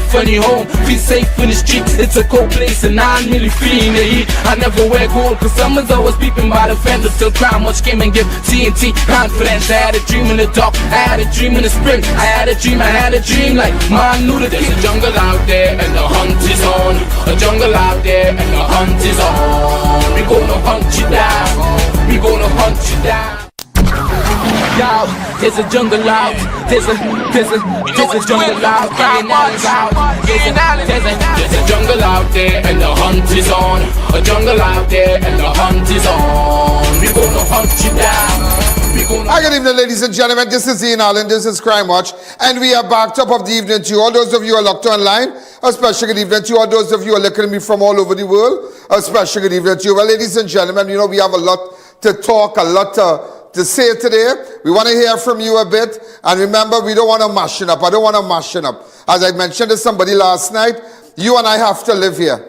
funny home. Feel safe in the street, it's a cold place and I'm really feeling the heat. I never wear gold cause someone's always peeping by the fence. Still crime watch game and give TNT confidence. I had a dream in the dark, I had a dream in the spring. I had a dream like man knew that there's a jungle out there and the hunt is on. A jungle out there and the hunt is on. We gonna hunt you down, we gonna hunt you down. Yo, there's a jungle out, there's a jungle out, there's a jungle out there and the hunt is on. A jungle out there and the hunt is on. We gonna hunt you down. Hi, good evening, ladies and gentlemen. This is Ayanna, this is Crime Watch, and we are back top of the evening to you. All those of you who are locked online, a special good evening to you. All those of you who are looking at me from all over the world, a special good evening to you. Well, ladies and gentlemen, you know, we have a lot to talk, a lot to say today. We want to hear from you a bit, and remember, we don't want to mash it up. I don't want to mash it up. As I mentioned to somebody last night, you and I have to live here,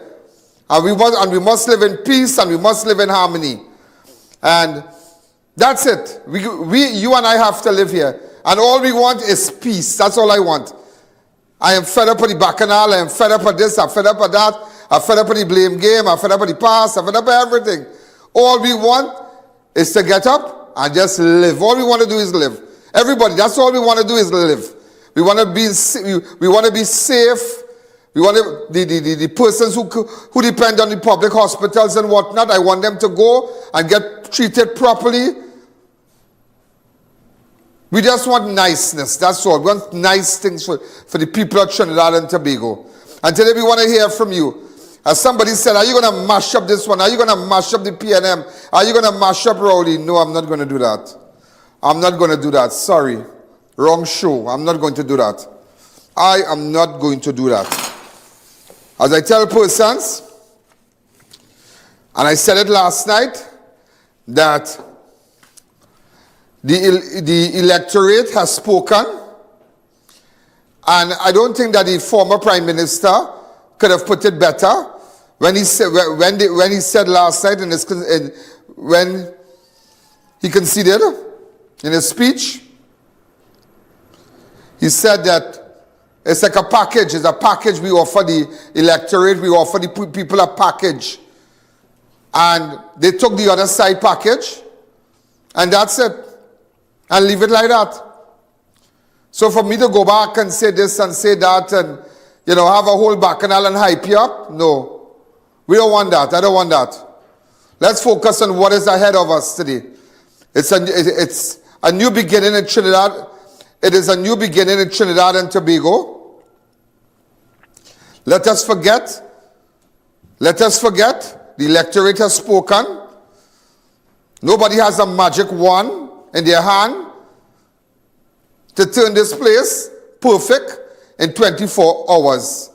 and we must live in peace, and we must live in harmony, and that's it. You and I have to live here. And all we want is peace. That's all I want. I am fed up with the bacchanal. I am fed up with this. I'm fed up with that. I'm fed up with the blame game. I'm fed up with the past. I'm fed up with everything. All we want is to get up and just live. All we want to do is live. Everybody, that's all we want to do is live. We want to be safe. We want the persons who depend on the public hospitals and whatnot, I want them to go and get treated properly. We just want niceness, that's all. We want nice things for the people of Trinidad and Tobago. And today we want to hear from you. As somebody said, are you going to mash up this one? Are you going to mash up the PNM? Are you going to mash up Rowley? No, I'm not going to do that. I'm not going to do that. Sorry. Wrong show. I'm not going to do that. I am not going to do that. As I tell persons, and I said it last night, that the electorate has spoken, and I don't think that the former Prime Minister could have put it better when he said last night when he conceded in his speech. He said that it's like a package. It's a package we offer the electorate. We offer the people a package. And they took the other side package. And that's it. And leave it like that. So for me to go back and say this and say that and, you know, have a whole bacchanal and hype you up, no. We don't want that. I don't want that. Let's focus on what is ahead of us today. It's a new beginning in Trinidad. It is a new beginning in Trinidad and Tobago. Let us forget. The electorate has spoken. Nobody has a magic wand in their hand to turn this place perfect in 24 hours.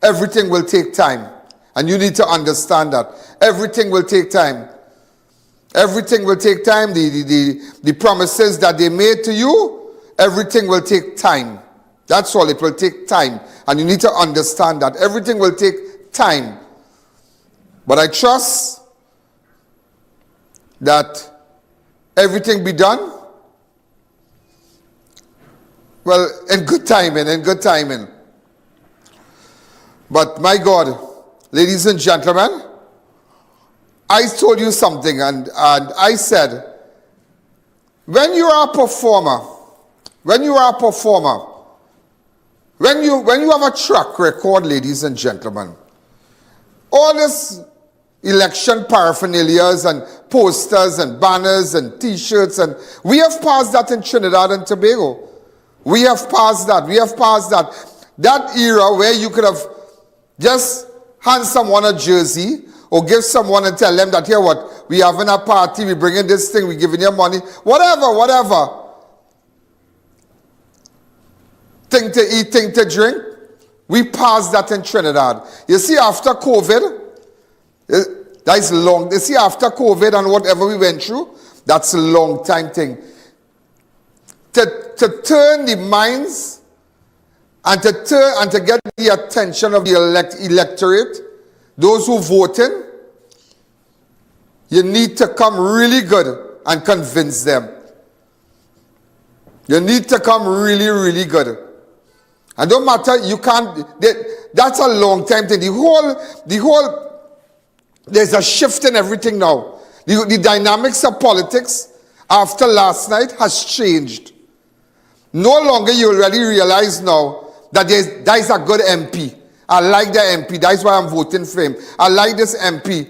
Everything will take time. And you need to understand that. Everything will take time. Everything will take time. The promises that they made to you, everything will take time. That's all. It will take time. And you need to understand that. Everything will take time. But I trust that everything be done, well, in good timing. But my God, ladies and gentlemen, I told you something and I said, when you are a performer, when you have a track record, ladies and gentlemen, all this election paraphernalias and posters and banners and t-shirts, and we have passed that in Trinidad and Tobago. We have passed that. That era where you could have just hand someone a jersey or give someone and tell them that, here what, we having a party, we bringing this thing, we giving you money, whatever. Thing to eat, thing to drink. We passed that in Trinidad. You see, after COVID, that is long. You see, after COVID and whatever we went through, that's a long time thing. To turn the minds and to get the attention of the electorate, those who voting, you need to come really good and convince them. You need to come really, really good. And don't matter, you can't, that's a long time thing. There's a shift in everything now. The dynamics of politics after last night has changed. No longer you already realize now that that is a good MP. I like the MP. That's why I'm voting for him. I like this MP.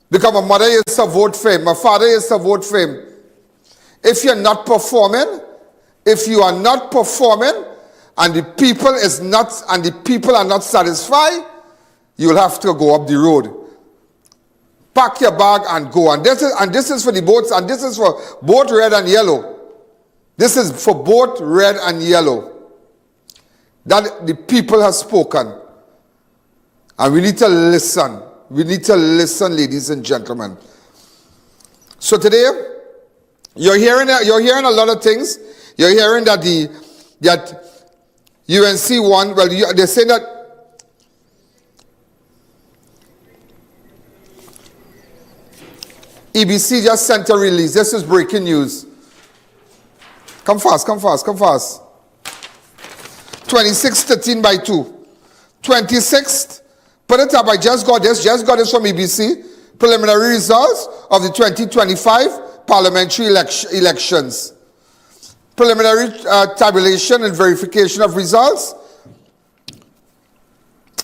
Because my mother used to vote for him. My father used to vote for him. If you're not performing, if you are not performing, and the people are not satisfied, you'll have to go up the road. Pack your bag and go. And this is for the boats, and this is for both red and yellow. This is for both red and yellow. That the people have spoken. And we need to listen. We need to listen, ladies and gentlemen. So today, you're hearing a lot of things. You're hearing that UNC won. Well, they say that EBC just sent a release. This is breaking news. Come fast. 26-13 by 2. 26th. Put it up. I just got this from EBC. Preliminary results of the 2025 parliamentary elections. Preliminary tabulation and verification of results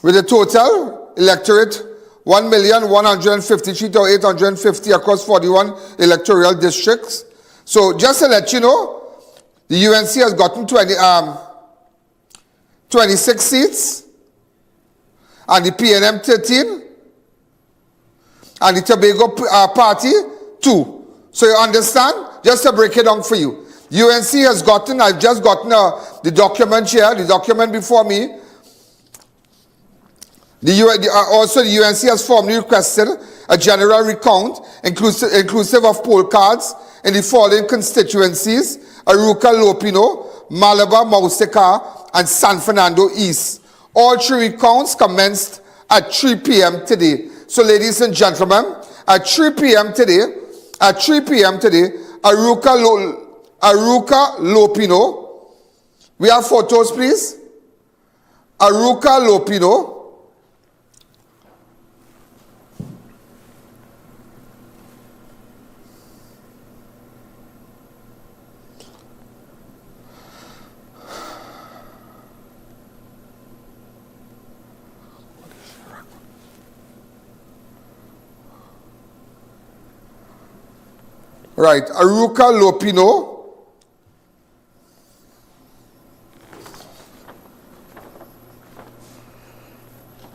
with a total electorate 1,153,850 across 41 electoral districts. So just to let you know, the UNC has gotten 26 seats, and the PNM 13, and the Tobago Party 2. So you understand? Just to break it down for you. UNC has gotten, I've just gotten the document here, the document before me. Also, the UNC has formally requested a general recount inclusive of poll cards in the following constituencies: Aruca, Lopino, Malabar, Mauseka, and San Fernando East. All three recounts commenced at 3 p.m. today. So, ladies and gentlemen, at 3 p.m. today, Aruca, Lopino. We have photos, please. Aruca, Lopino. Right, Aruca, Lopino.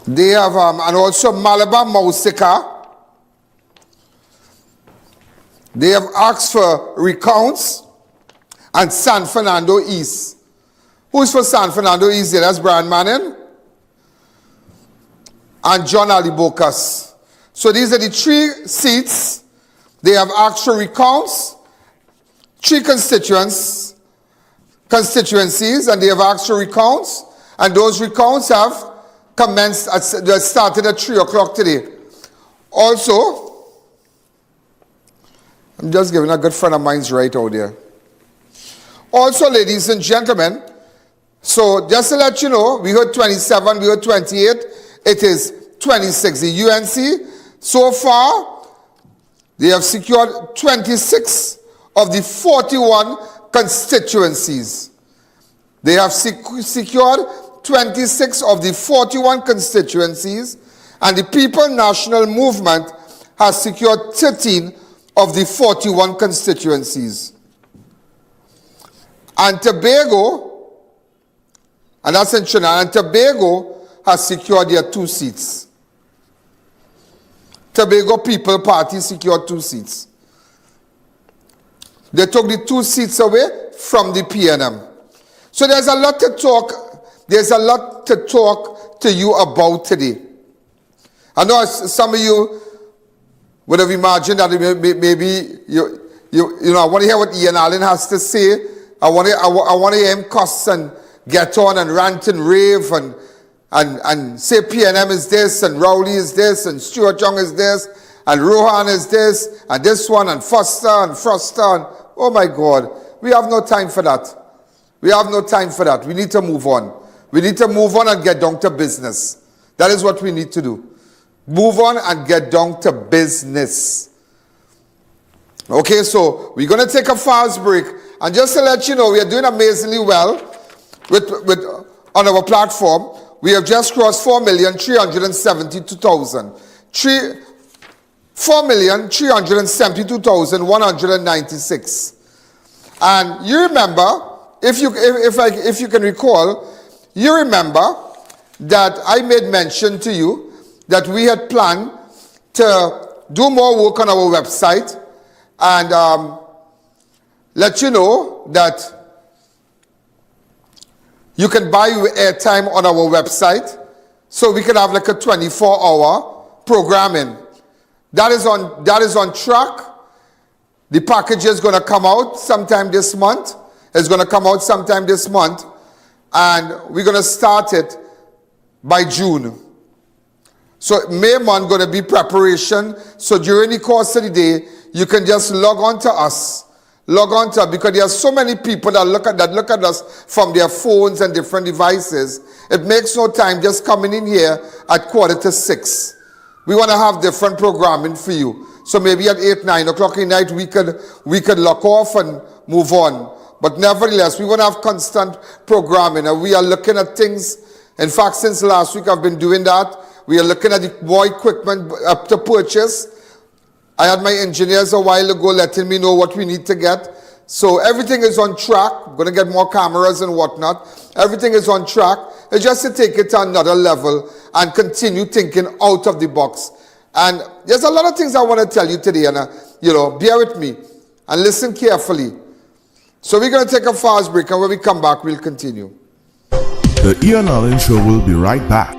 They have, and also Malabar, Mauseka. They have asked for recounts, and San Fernando East. Who's for San Fernando East? That's Brian Manning and John Ali Bocas. So these are the 3 seats. They have asked for recounts, 3 constituencies, and they have asked for recounts, and those recounts have commenced, they started at 3 o'clock today. Also, I'm just giving a good friend of mine's right out there. Also, ladies and gentlemen, so just to let you know, we heard 27, we heard 28, it is 26. The UNC, so far, they have secured 26 of the 41 constituencies. They have secured 26 of the 41 constituencies, and the People National Movement has secured 13 of the 41 constituencies. And Tobago, and that's in Trinidad, and Tobago has secured their 2 seats. Tobago People Party secured 2 seats. They took the 2 seats away from the PNM. So there's a lot to talk to you about today. I know some of you would have imagined that maybe you know, I want to hear what Ayanna has to say. I want to hear him cuss and get on and rant and rave and say PNM is this, and Rowley is this, and Stuart Young is this, and Rohan is this, and this one, and Foster, and Froster, and oh my God, we have no time for that. We have no time for that. We need to move on. We need to move on and get down to business. That is what we need to do. Move on and get down to business. Okay, so we're going to take a fast break. And just to let you know, we are doing amazingly well on our platform. We have just crossed 4,372,000. 4,372,196. And you remember, if you can recall, you remember that I made mention to you that we had planned to do more work on our website and let you know that you can buy airtime on our website so we can have like a 24-hour programming. That is on track. The package is going to come out sometime this month. It's going to come out sometime this month. And we're going to start it by June. So May month going to be preparation. So during the course of the day, you can just log on to us. Because there are so many people that look at us from their phones and different devices. It makes no time just coming in here at 5:45. We want to have different programming for you. So maybe at 8, 9 o'clock at night we could lock off and move on. But nevertheless, we want to have constant programming, and we are looking at things. In fact, since last week I've been doing that. We are looking at the more equipment up to purchase. I had my engineers a while ago letting me know what we need to get. So everything is on track. We're going to get more cameras and whatnot. Everything is on track. It's just to take it to another level and continue thinking out of the box. And there's a lot of things I want to tell you today, and bear with me and listen carefully. So we're going to take a fast break, and when we come back, we'll continue. The I.A.N Show will be right back.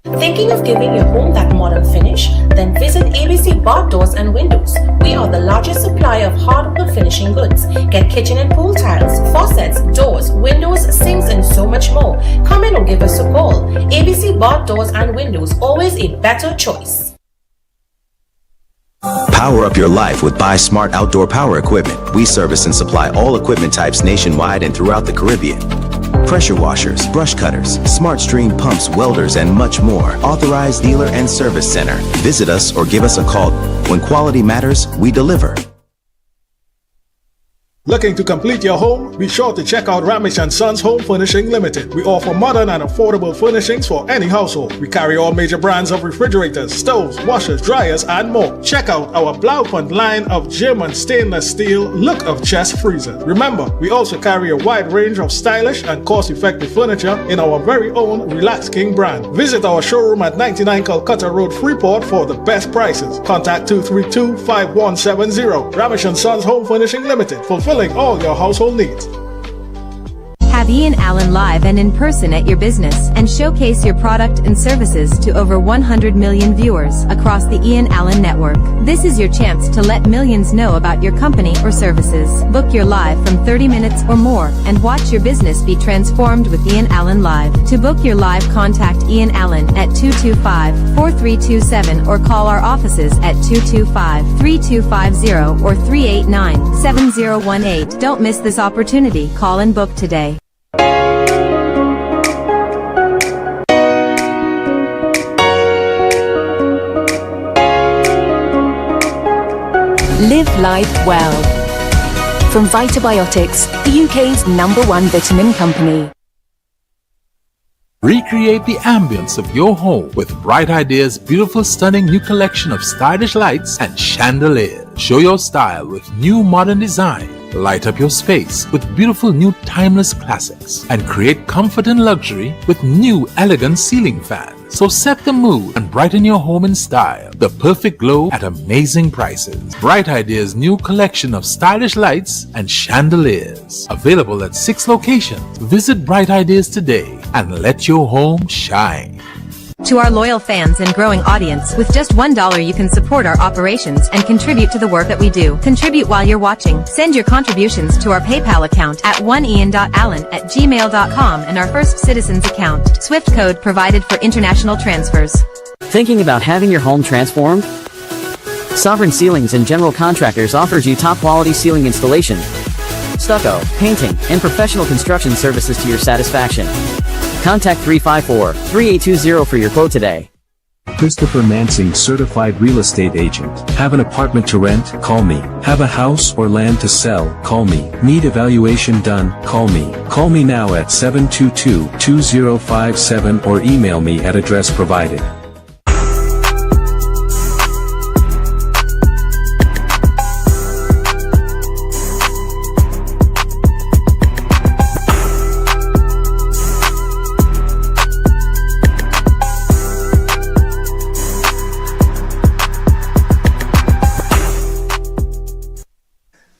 Thinking of giving your home that modern finish? Then visit ABC Bar Doors and Windows. We are the largest supplier of hardwood finishing goods. Get kitchen and pool tiles, faucets, doors, windows, sinks, and so much more. Come in or give us a call. ABC Bar Doors and Windows, always a better choice. Power up your life with Buy Smart Outdoor Power Equipment. We service and supply all equipment types nationwide and throughout the Caribbean. Pressure washers, brush cutters, smart stream pumps, welders, and much more. Authorized dealer and service center. Visit us or give us a call. When quality matters, we deliver. Looking to complete your home? Be sure to check out Ramesh & Sons Home Furnishing Limited. We offer modern and affordable furnishings for any household. We carry all major brands of refrigerators, stoves, washers, dryers, and more. Check out our Blaufund line of German stainless steel look of chest freezers. Remember, we also carry a wide range of stylish and cost-effective furniture in our very own Relax King brand. Visit our showroom at 99 Calcutta Road, Freeport for the best prices. Contact 232-5170. Ramesh & Sons Home Furnishing Limited. Fulfilling all your household needs. Have I.A.N live and in person at your business and showcase your product and services to over 100 million viewers across the I.A.N network. This is your chance to let millions know about your company or services. Book your live from 30 minutes or more and watch your business be transformed with I.A.N Live. To book your live, contact I.A.N at 225-4327 or call our offices at 225-3250 or 389-7018. Don't miss this opportunity. Call and book today. Live life well. From Vitabiotics, the UK's #1 vitamin company. Recreate the ambience of your home with Bright Ideas' beautiful, stunning new collection of stylish lights and chandeliers. Show your style with new modern design. Light up your space with beautiful new timeless classics and create comfort and luxury with new elegant ceiling fans. So set the mood and brighten your home in style. The perfect glow at amazing prices. Bright Ideas' new collection of stylish lights and chandeliers. Available at 6 locations. Visit Bright Ideas today and let your home shine. To our loyal fans and growing audience, with just $1 you can support our operations and contribute to the work that we do. Contribute while you're watching. Send your contributions to our PayPal account at oneian.allen@gmail.com and our First Citizens account. Swift code provided for international transfers. Thinking about having your home transformed? Sovereign Ceilings and General Contractors offers you top quality ceiling installation, stucco, painting, and professional construction services to your satisfaction. Contact 354-3820 for your quote today. Christopher Mansing, certified real estate agent. Have an apartment to rent? Call me. Have a house or land to sell? Call me. Need evaluation done? Call me. Call me now at 722-2057 or email me at address provided.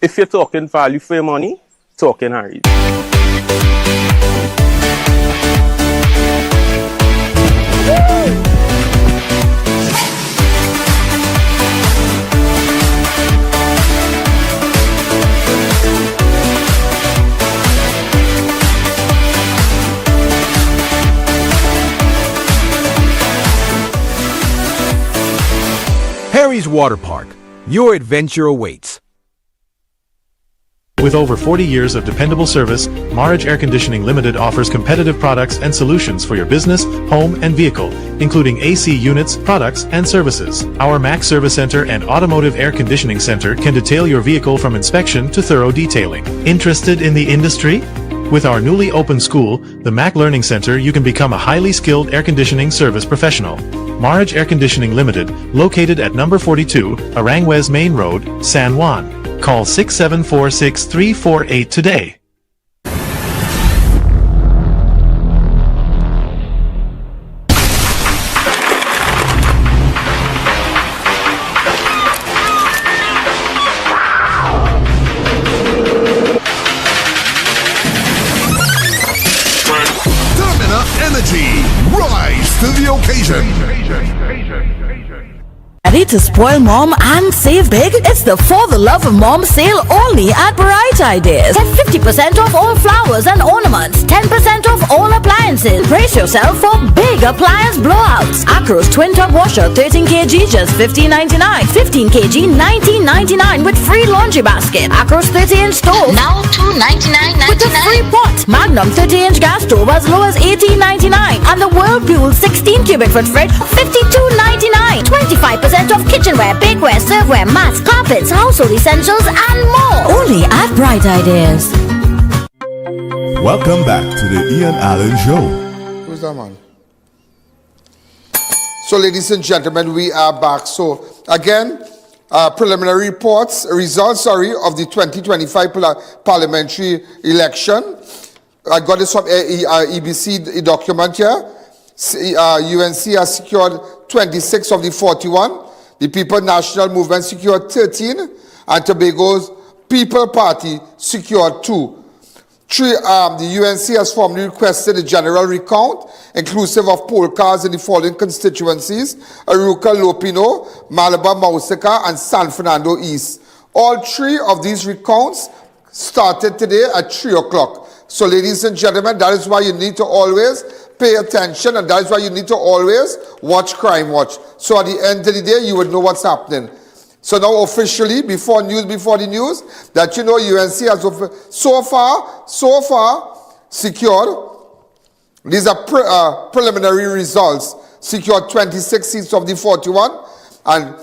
If you're talking value for your money, talking Harry's. Harry's Water Park. Your adventure awaits. With over 40 years of dependable service, Marge Air Conditioning Limited offers competitive products and solutions for your business, home, and vehicle, including AC units, products, and services. Our MAC Service Center and Automotive Air Conditioning Center can detail your vehicle from inspection to thorough detailing. Interested in the industry? With our newly opened school, the MAC Learning Center, you can become a highly skilled air conditioning service professional. Marge Air Conditioning Limited, located at number 42, Aranguez Main Road, San Juan. Call 674-6348 today. Stamina Energy. Rise to the occasion. Ready to spoil mom and save big? It's the For the Love of Mom sale only at Bright Ideas. Get 50% off all flowers and ornaments, 10% off all appliances. Brace yourself for big appliance blowouts. Acros Twin Tub Washer 13 kg just $15.99. 15 kg $19.99 with free laundry basket. Acros 30-inch stove now $299.99 with a free pot. Magnum 30-inch gas stove as low as $18.99. And the Whirlpool 16 cubic foot fridge $52.99. 25% off kitchenware, bakeware, serveware, mats, carpets, household essentials, and more. Only at Bright Ideas. Welcome back to the I.A.N Show. Who's that man? So, ladies and gentlemen, we are back. So, again, preliminary results of the 2025 parliamentary election. I got this from EBC document here. UNC has secured 26 of the 41. The People National Movement secured 13, and Tobago's People Party secured 2. The UNC has formally requested a general recount, inclusive of poll cards in the following constituencies: Aruca, Lopino, Malabar, Mausaka, and San Fernando East. All 3 of these recounts started today at 3 o'clock. So, ladies and gentlemen, that is why you need to always pay attention, and that is why you need to always watch Crime Watch. So at the end of the day, you would know what's happening. So now officially, before the news, that you know UNC has so far secured, these are preliminary results, secured 26 seats of the 41, and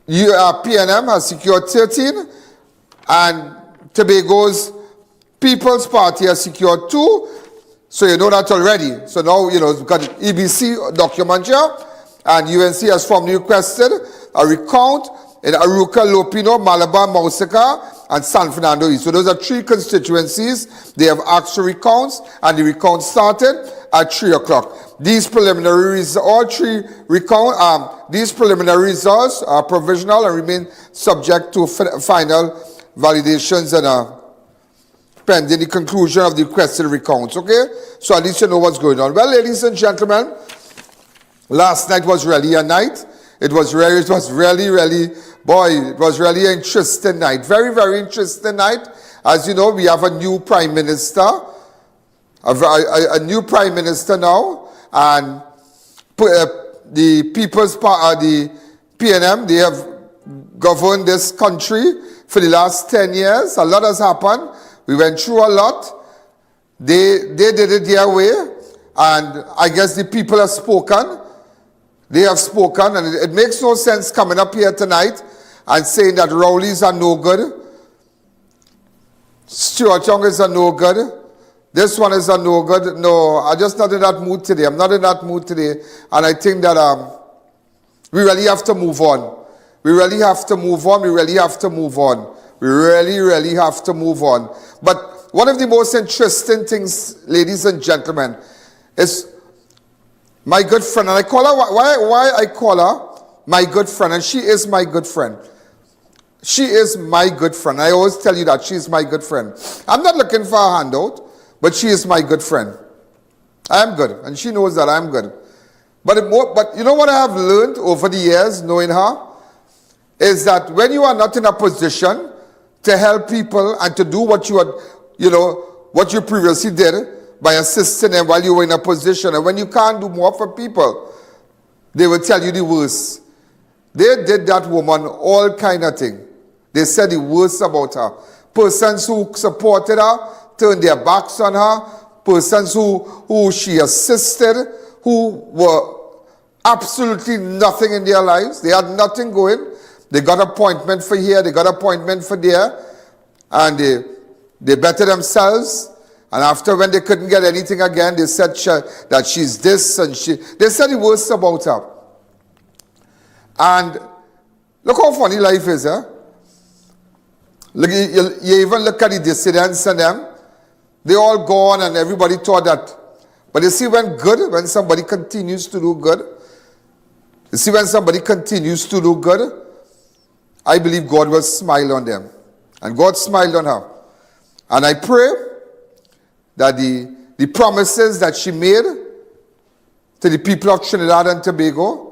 PNM has secured 13, and Tobago's People's Party has secured 2. So you know that already. So now, you know, we've got EBC document here, and UNC has formally requested a recount in Aruca, Lopino, Malabar, Mausaka, and San Fernando East. So those are 3 constituencies. They have asked for recounts, and the recount started at 3 o'clock. These preliminary results are provisional and remain subject to final validations and pending the conclusion of the requested recounts, okay? So at least you know what's going on. Well, ladies and gentlemen, last night was really a night. It was really an interesting night. Very, very interesting night. As you know, we have a new Prime Minister, a new Prime Minister now, and the People's Party, the PNM, they have governed this country for the last 10 years. A lot has happened. We went through a lot. They did it their way, and I guess the people have spoken. They have spoken, and it makes no sense coming up here tonight and saying that Rowleys are no good, Stuart Young is a no good, this one is a no good. No, I'm just not in that mood today. I'm not in that mood today, and I think that we really have to move on. We really have to move on. We really have to move on. We really have to move on. But one of the most interesting things, ladies and gentlemen, is my good friend, and I call her, why I call her my good friend, and she is my good friend. She is my good friend. I always tell you that she is my good friend. I'm not looking for a handout, but she is my good friend. I am good, and she knows that I'm good. But you know what I have learned over the years, knowing her, is that when you are not in a position to help people and to do what what you previously did, by assisting them while you were in a position, and when you can't do more for people, they will tell you the worst. They did that woman all kind of thing. They said the worst about her. Persons who supported her turned their backs on her. Persons who she assisted, who were absolutely nothing in their lives. They had nothing going. They got appointment for here, they got appointment for there, and they bettered themselves. And after, when they couldn't get anything again, they said that she's this, and they said the worst about her. And look how funny life is, eh? Look, you even look at the dissidents and them. They all gone, and everybody thought that. But you see, when somebody continues to do good, you see, when somebody continues to do good, I believe God will smile on them. And God smiled on her. And I pray that the promises that she made to the people of Trinidad and Tobago,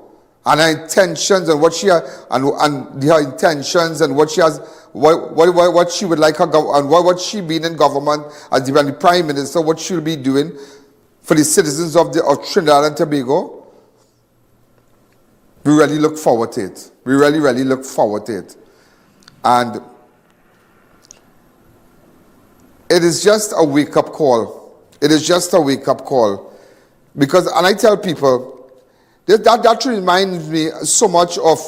and her intentions and what she and her intentions and what she has, what she would like her and what she been in government as the Prime Minister, what she'll be doing for the citizens of Trinidad and Tobago. We really look forward to it. We really look forward to it. And it is just a wake-up call. It is just a wake-up call. Because, and I tell people, that reminds me so much of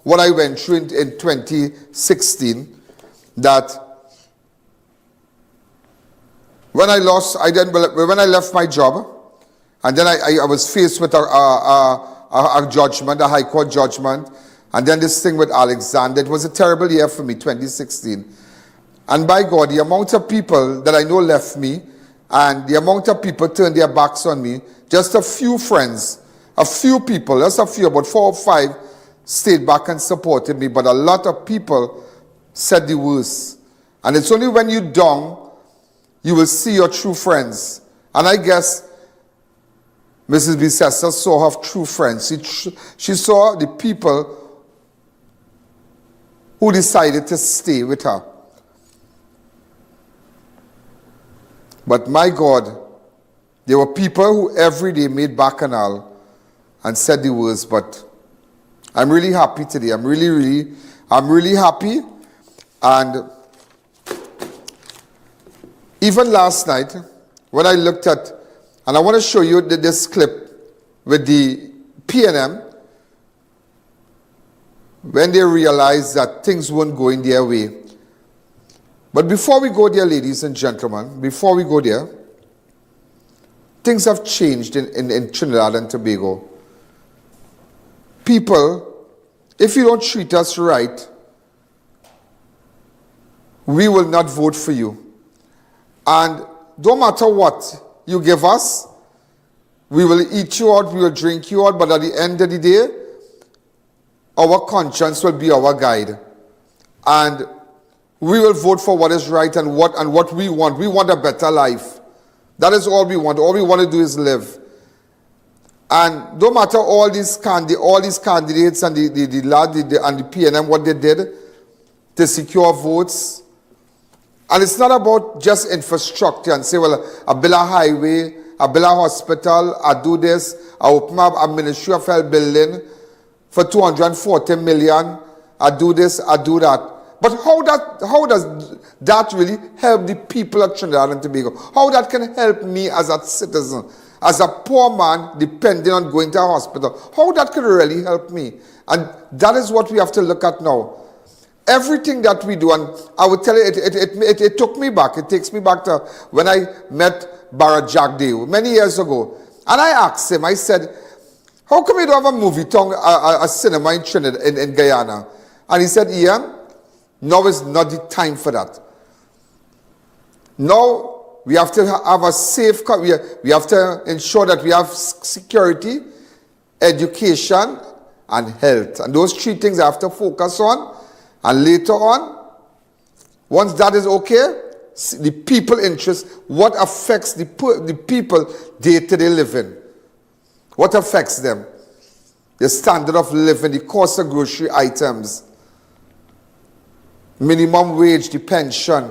what I went through in 2016, that when I left my job, and then I was faced with a judgment, a high court judgment, and then this thing with Alexander. It was a terrible year for me, 2016. And by God, the amount of people that I know left me, and the amount of people turned their backs on me, just a few friends, a few people, just a few, about 4 or 5, stayed back and supported me, but a lot of people said the worst. And it's only when you're down, you will see your true friends. And I guess Mrs. Bissessa saw her true friends. She saw the people who decided to stay with her. But my God, there were people who every day made bacchanal and said the words. But I'm really happy today. I'm really happy. And even last night, when I looked at, and I want to show you this clip with the P&M, when they realized that things weren't going their way. But before we go there, ladies and gentlemen, before we go there, things have changed in Trinidad and Tobago. People, if you don't treat us right, we will not vote for you. And don't matter what you give us, we will eat you out, we will drink you out, but at the end of the day, our conscience will be our guide. And we will vote for what is right and what we want. We want a better life. That is all we want. All we want to do is live. And no matter all these candidates and the P&M, what they did to secure votes. And it's not about just infrastructure and say, well, I build a highway, I build a hospital, I do this, I open up a Ministry of Health building for 240 million, I do this, I do that. But how does that really help the people of Trinidad and Tobago? How that can help me as a citizen, as a poor man depending on going to a hospital? How that can really help me? And that is what we have to look at now. Everything that we do, and I would tell you, it took me back. It takes me back to when I met Barrett Jack Dew many years ago. And I asked him, I said, how come you don't have a movie tongue, a cinema in Trinidad, in Guyana? And he said, Ian, now is not the time for that. Now we have to have a safe, we have to ensure that we have security, education, and health. And those three things I have to focus on. And later on, once that is okay, the people interest, what affects the people day-to-day living? What affects them? The standard of living, the cost of grocery items, minimum wage, the pension.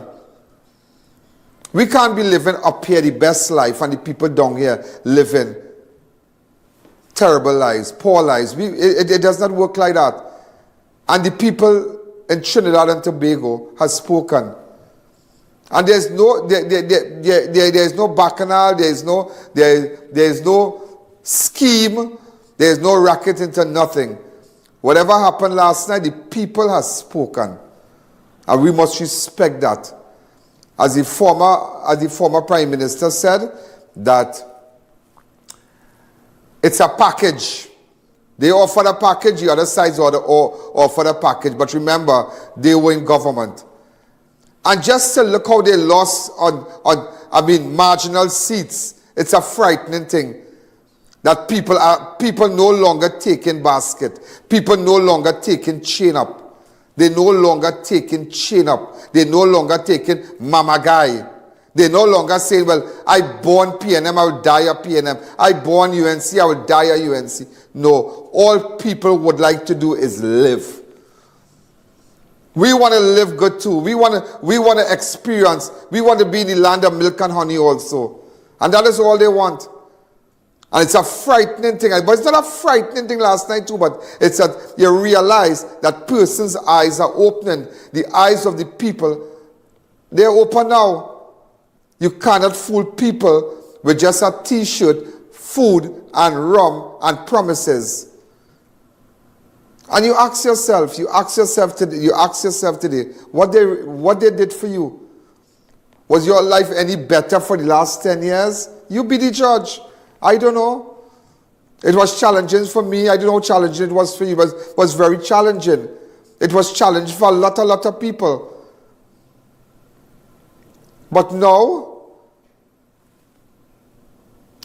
We can't be living up here the best life and the people down here living terrible lives, poor lives. It does not work like that. And the people in Trinidad and Tobago has spoken. And there's no bacchanal, there's no scheme, there's no racket into nothing. Whatever happened last night, the people has spoken. And we must respect that. As the former Prime Minister said, that it's a package. They offered a package, the other sides offered a package. But remember, they were in government. And just to look how they lost on marginal seats, it's a frightening thing. That people no longer taking basket. People no longer taking chain up. They no longer taking chain up. They no longer taking mama guy. They no longer saying, well, I born PNM, I will die a PNM. I born UNC, I will die a UNC. No, all people would like to do is live. We want to live good too. We want to experience. We want to be in the land of milk and honey also. And that is all they want. And it's a frightening thing. But it's not a frightening thing last night too, but it's that you realize that person's eyes are opening. The eyes of the people, they're open now. You cannot fool people with just a t-shirt, food, and rum, and promises. And you ask yourself today, what they did for you. Was your life any better for the last 10 years? You be the judge. I don't know. It was challenging for me. I don't know how challenging it was for you. It was very challenging. It was challenging for a lot of people. But now,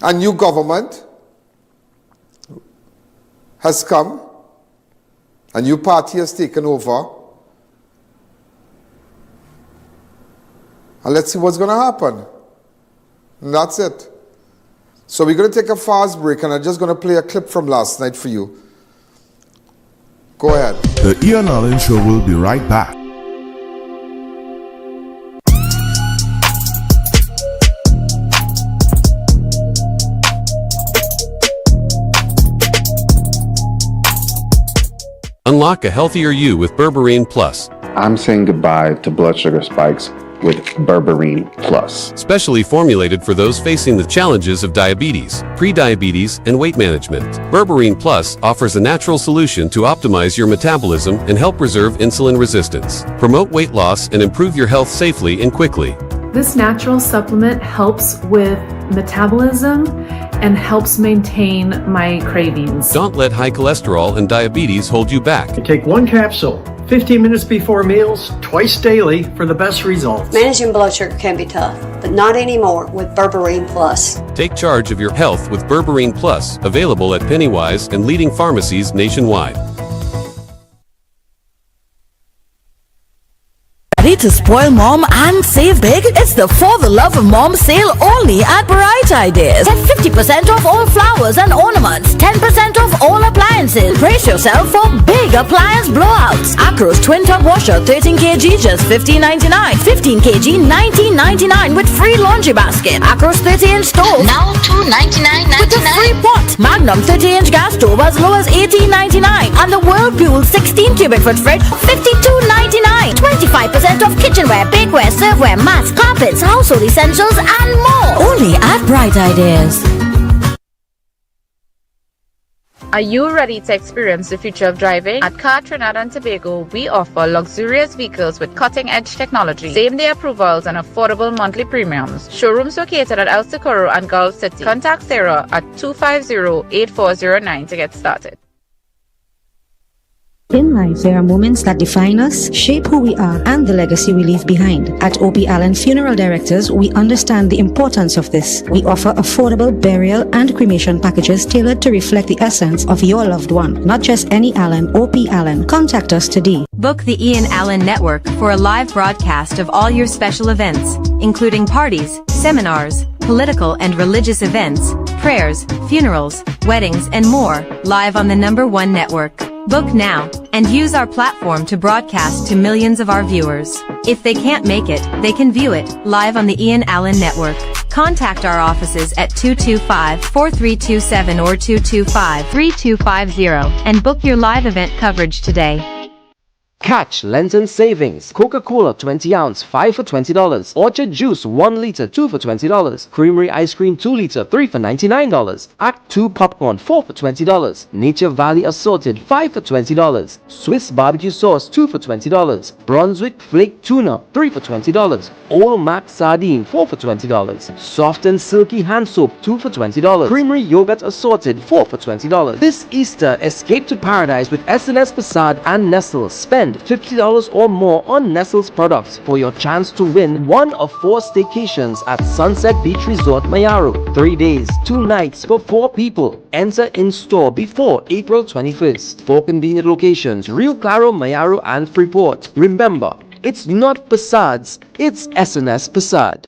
a new government has come. A new party has taken over. And let's see what's going to happen. And that's it. So we're going to take a fast break, and I'm just going to play a clip from last night for you. Go ahead. The I.A.N Show will be right back. Unlock a healthier you with Berberine Plus. I'm saying goodbye to blood sugar spikes with Berberine Plus. Specially formulated for those facing the challenges of diabetes, pre-diabetes, and weight management. Berberine Plus offers a natural solution to optimize your metabolism and help preserve insulin resistance, promote weight loss, and improve your health safely and quickly. This natural supplement helps with metabolism and helps maintain my cravings. Don't let high cholesterol and diabetes hold you back. Take one capsule 15 minutes before meals, twice daily for the best results. Managing blood sugar can be tough, but not anymore with Berberine Plus. Take charge of your health with Berberine Plus, available at Pennywise and leading pharmacies nationwide. Ready to spoil mom and save big? It's the For the Love of Mom sale only at Bright Ideas. Get 50% off all flowers and ornaments, 10% off all appliances. Brace yourself for big appliance blowouts. Acros Twin Tub Washer 13 kg just $15.99. 15 kg $19.99 with free laundry basket. Acros 30-inch stove now $299.99 with a free pot. Get Magnum 30-inch gas stove as low as $18.99 and the Whirlpool 16 cubic foot fridge $52.99. 25% off kitchenware, bakeware, serveware, mats, carpets, household essentials and more. Only at Bright Ideas. Are you ready to experience the future of driving? At Trinidad and Tobago, we offer luxurious vehicles with cutting-edge technology, same-day approvals, and affordable monthly premiums. Showrooms located at El Socorro and Gulf City. Contact Sarah at 250-8409 to get started. In life, there are moments that define us, shape who we are, and the legacy we leave behind. At I.A.N Funeral Directors, we understand the importance of this. We offer affordable burial and cremation packages tailored to reflect the essence of your loved one. Not just any Allen or P. Allen. Contact us today. Book the I.A.N Network for a live broadcast of all your special events, including parties, seminars, political and religious events, prayers, funerals, weddings, and more, live on the #1 network. Book now, and use our platform to broadcast to millions of our viewers. If they can't make it, they can view it, live on the I.A.N Network. Contact our offices at 225-4327 or 225-3250, and book your live event coverage today. Catch Lenten Savings. Coca-Cola 20 ounce, 5 for $20. Orchard Juice 1 liter, 2 for $20. Creamery Ice Cream 2 liter, 3 for $99. Act 2 Popcorn 4 for $20. Nature Valley Assorted 5 for $20. Swiss Barbecue Sauce 2 for $20. Brunswick Flake Tuna 3 for $20. Old Mac Sardine 4 for $20. Soft and Silky Hand Soap 2 for $20. Creamery Yogurt Assorted 4 for $20. This Easter, escape to paradise with S&S Passade and Nestle. Spend $50 or more on Nestle's products for your chance to win one of 4 staycations at Sunset Beach Resort Mayaro. 3 days, 2 nights for 4 people. Enter in store before April 21st. 4 convenient locations: Rio Claro, Mayaro, and Freeport. Remember, it's not Passades, it's S&S Passade.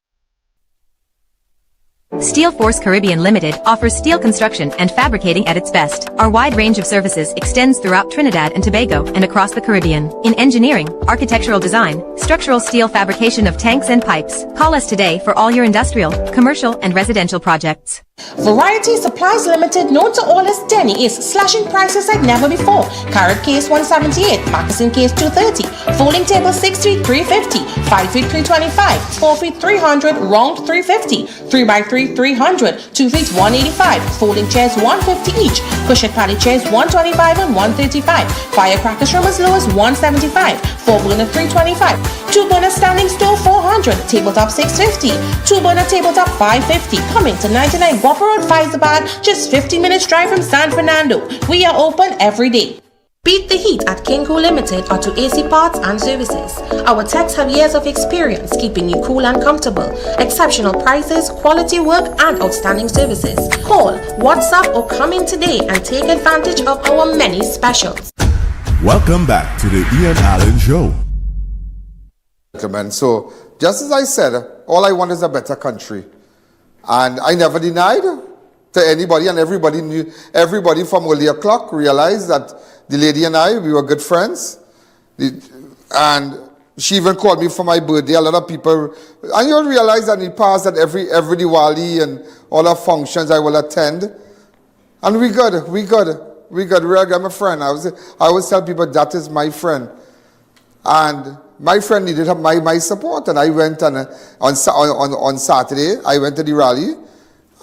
Steel Force Caribbean Limited offers steel construction and fabricating at its best. Our wide range of services extends throughout Trinidad and Tobago and across the Caribbean. In engineering, architectural design, structural steel fabrication of tanks and pipes. Call us today for all your industrial, commercial, and residential projects. Variety Supplies Limited, known to all as Denny, is slashing prices like never before. Carrot case $178, Pakistan case $230, folding table 6 feet $350, 5 feet $325, 4 feet $300, round $350, 3x3 $300, 2 feet $185, folding chairs $150 each, cushion paddy chairs $125 and $135, firecrackers from as low as $175, 4-burner $325, 2-burner standing stove $400, tabletop $650, 2-burner tabletop $550, coming to 99 Whopper Road, Fyzabad, just 15 minutes drive from San Fernando. We are open every day. Beat the heat at Kinko Limited Auto AC Parts and Services. Our techs have years of experience keeping you cool and comfortable. Exceptional prices, quality work, and outstanding services. Call, WhatsApp, or come in today and take advantage of our many specials. Welcome back to the I.A.N Show. Gentlemen, so just as I said, all I want is a better country. And I never denied to anybody, and everybody knew, everybody from early o'clock realized that the lady and I, we were good friends. And she even called me for my birthday. A lot of people, and you'll realize that in the past that every Diwali and all the functions I will attend. And we good. I'm a friend. I always tell people that is my friend. And my friend needed my support, and I went on Saturday. I went to the rally,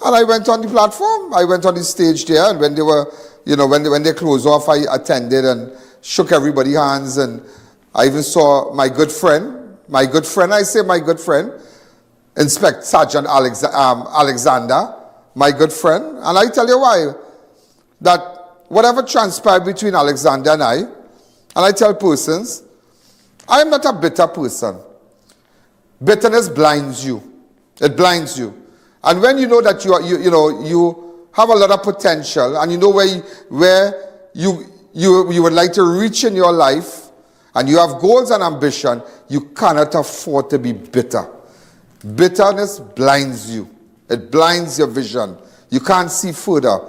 and I went on the platform. I went on the stage there, and when they were, when they closed off, I attended and shook everybody's hands, and I even saw my good friend, Inspector Sergeant Alexander, my good friend, and I tell you why. That whatever transpired between Alexander and I tell persons, I am not a bitter person. Bitterness blinds you. It blinds you. And when you know that you have a lot of potential, and you know where you would like to reach in your life, and you have goals and ambition, you cannot afford to be bitter. Bitterness blinds you. It blinds your vision. You can't see further.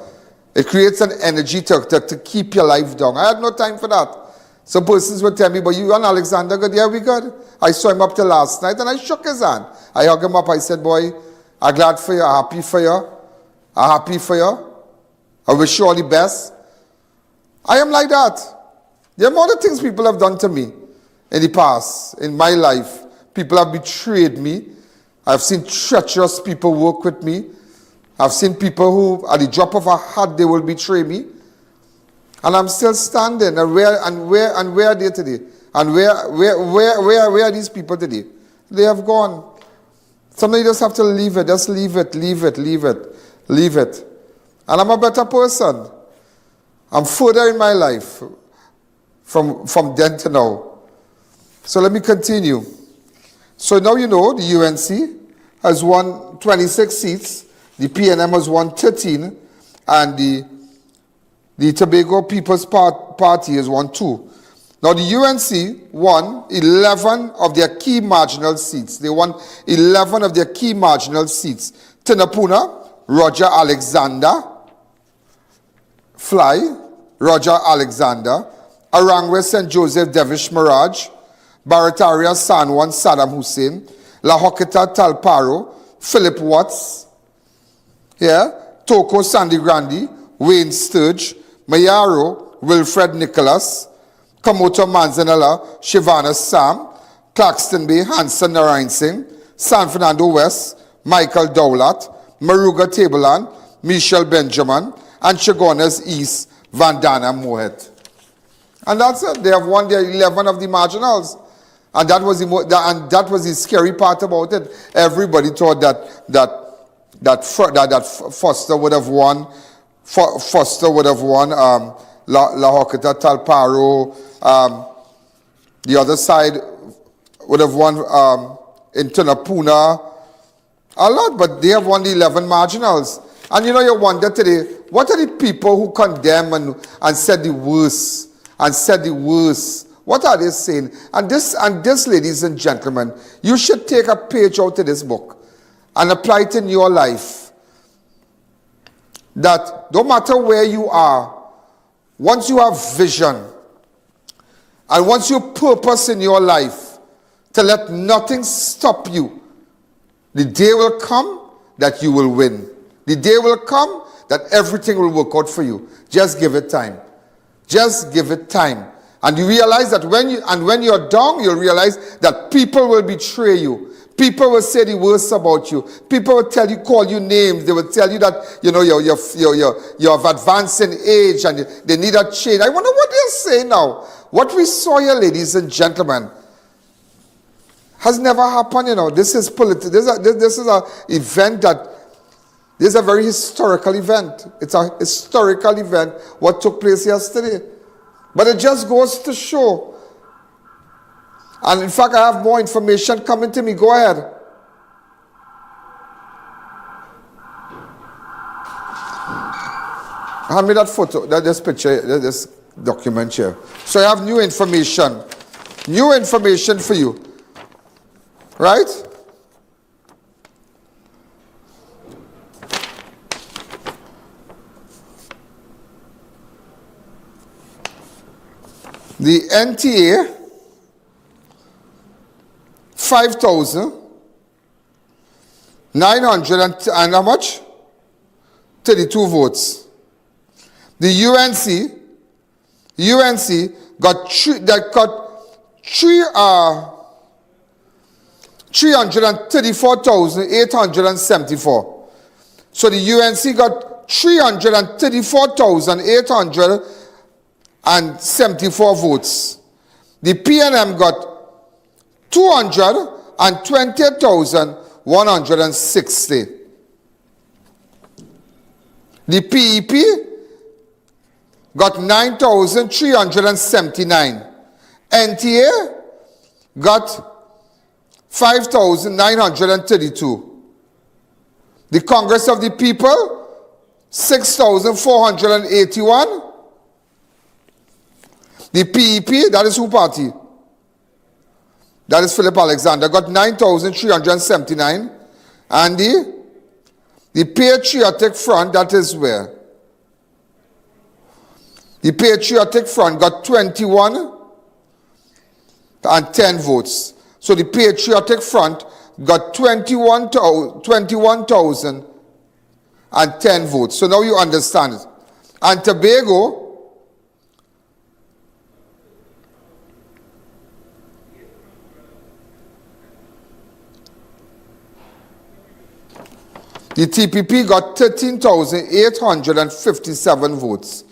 It creates an energy to keep your life down. I had no time for that. Some persons would tell me, but you and Alexander good? Yeah, we good. I saw him up till last night, and I shook his hand. I hugged him up. I said, boy, I'm glad for you. I'm happy for you. I wish you all the best. I am like that. There are more the things people have done to me in the past, in my life. People have betrayed me. I've seen treacherous people work with me. I've seen people who, at the drop of a hat, they will betray me. And I'm still standing. And where are they today? And where are these people today? They have gone. Sometimes you just have to leave it. Just leave it. And I'm a better person. I'm further in my life from then to now. So let me continue. So now you know the UNC has won 26 seats, the PNM has won 13, and the Tobago People's Party has won 2. Now the UNC won 11 of their key marginal seats. They won 11 of their key marginal seats. Tinapuna, Roger Alexander, Fly, Roger Alexander, Arangwe St. Joseph Devish Mirage, Barataria San Juan Saddam Hussein, La Hoqueta Talparo, Philip Watts, Toko Sandy Grandi, Wayne Sturge, Mayaro, Wilfred Nicholas, Kamoto Manzanella, Shivana Sam, Claxton Bay, Hanson Narayan Singh, San Fernando West, Michael Dowlat, Maruga Tableland, Michelle Benjamin, and Chagonas East, Vandana Mohet. And that's it. They have won their 11 of the marginals. And that was the scary part about it. Everybody thought that Foster would have won. Foster would have won. La Hoqueta Talparo. The other side would have won in Tunapuna. A lot, but they have won the 11 marginals. And you wonder today, what are the people who condemn and said the worst? What are they saying? And this, ladies and gentlemen, you should take a page out of this book and apply it in your life. That no matter where you are, once you have vision, and once you purpose in your life, to let nothing stop you, the day will come that you will win. The day will come that everything will work out for you. Just give it time. Just give it time. And you realize that when you're down, you'll realize that people will betray you. People will say the worst about you. People will call you names. They will tell you that you're of advancing age and they need a change. I wonder what they'll say now. What we saw here, ladies and gentlemen, has never happened. This is political. This is an event that. This is a very historical event. It's a historical event, what took place yesterday. But it just goes to show. And in fact, I have more information coming to me. Go ahead. Hand me that photo, this picture, this document here. So I have new information. New information for you. Right? The NTA, 5,900 and how much? 32 votes. The UNC got 334,874. So the UNC got 334,874 votes. The PNM got 220,160. The PEP got 9,379. NTA got 5,932. The Congress of the People, 6,481. The PEP, that is who party? That is Philip Alexander, got 9,379. And the Patriotic Front, that is where? The Patriotic Front got 21 and 10 votes. So the Patriotic Front got 21,000 and 10 votes. So now you understand it. and Tobago, the TPP got 13,857 votes.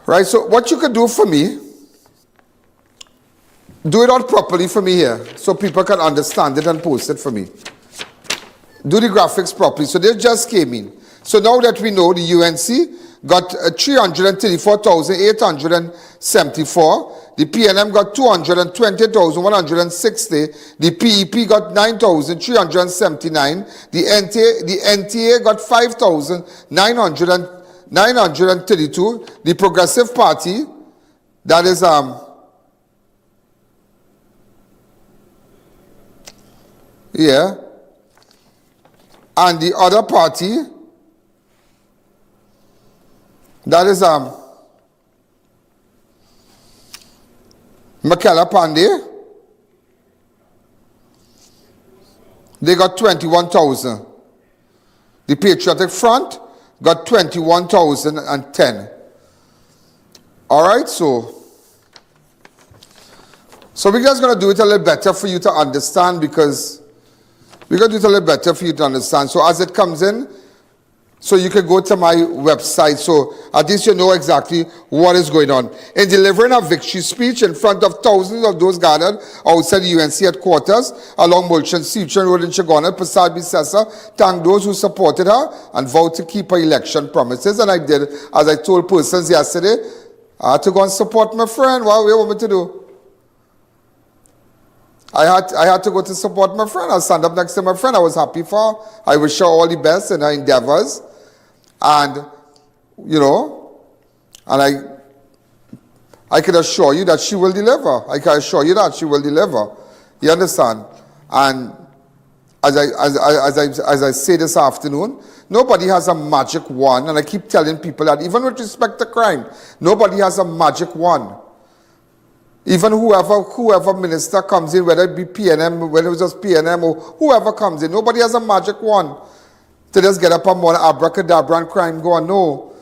Right, so what you could do for me, do it out properly for me here, so people can understand it and post it for me. Do the graphics properly. So they just came in. So now that we know, the UNC got 334,874. The PNM got 220,160. The PEP got 9,379. The NTA got 5,932. The Progressive Party, that is yeah, and the other party, that is Makela Pandey, they got 21,000. The Patriotic Front got 21,010. All right, so we're just going to do it a little better for you to understand, because we're going to do it a little better for you to understand. So as it comes in, so you can go to my website, so at least you know exactly what is going on. In delivering a victory speech in front of thousands of those gathered outside the UNC headquarters along Mulchan Seachin Road in Chagona, Prasad Bisesa thanked those who supported her and vowed to keep her election promises. And I did, as I told persons yesterday, I had to go and support my friend. What do you want me to do? I had to go to support my friend. I stand up next to my friend. I was happy for her. I wish her all the best in her endeavors. And, you know, and I can assure you that she will deliver. I can assure you that she will deliver. You understand? And as I say this afternoon, nobody has a magic wand. And I keep telling people that even with respect to crime, nobody has a magic wand. Even whoever minister comes in, whether it be PNM, whether it was just PNM or whoever comes in, nobody has a magic wand to just get up and one abracadabra and crime go on. No.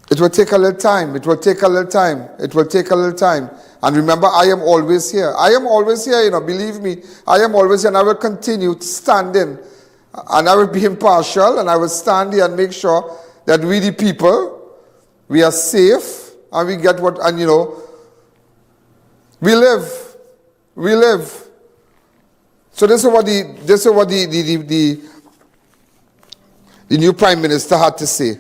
It will take a little time. It will take a little time. It will take a little time. And remember, I am always here. I am always here, you know, believe me. I am always here, and I will continue to stand in. And I will be impartial, and I will stand here and make sure that we the people, we are safe, and we get what, and you know, we live. So this is what the new Prime Minister had to say.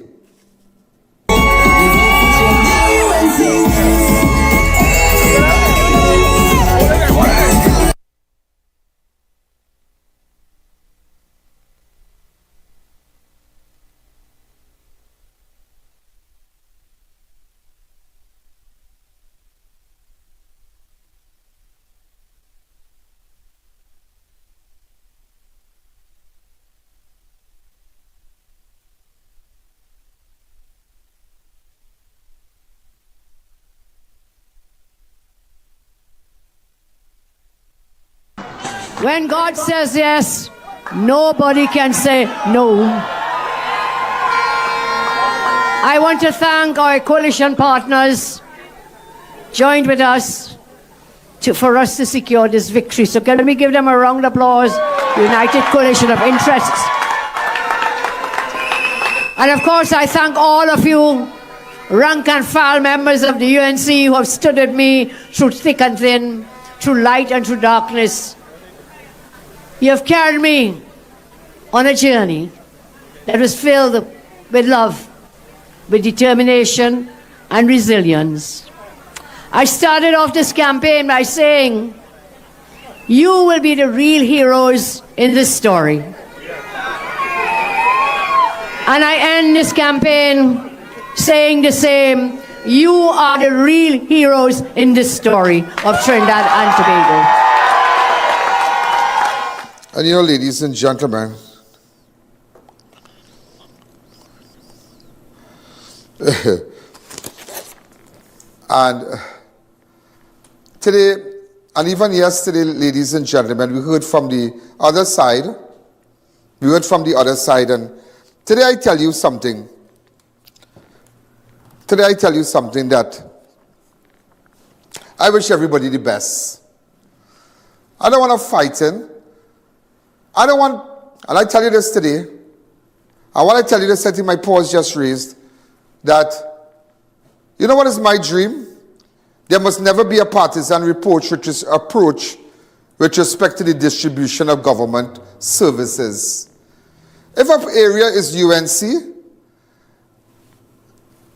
When God says yes, nobody can say no. I want to thank our coalition partners joined with us for us to secure this victory. So can we give them a round of applause? United Coalition of Interests. And of course, I thank all of you, rank and file members of the UNC who have stood with me through thick and thin, through light and through darkness. You have carried me on a journey that was filled with love, with determination and resilience. I started off this campaign by saying, you will be the real heroes in this story. And I end this campaign saying the same, you are the real heroes in this story of Trinidad and Tobago. And you know, ladies and gentlemen, and today, and even yesterday, ladies and gentlemen, we heard from the other side. And Today I tell you something. Today I tell you something that I wish everybody the best. I don't want to fight in. I don't want, and I tell you this today, I want to tell you this, I think my pause just raised, that, you know what is my dream? There must never be a partisan approach with respect to the distribution of government services. If an area is UNC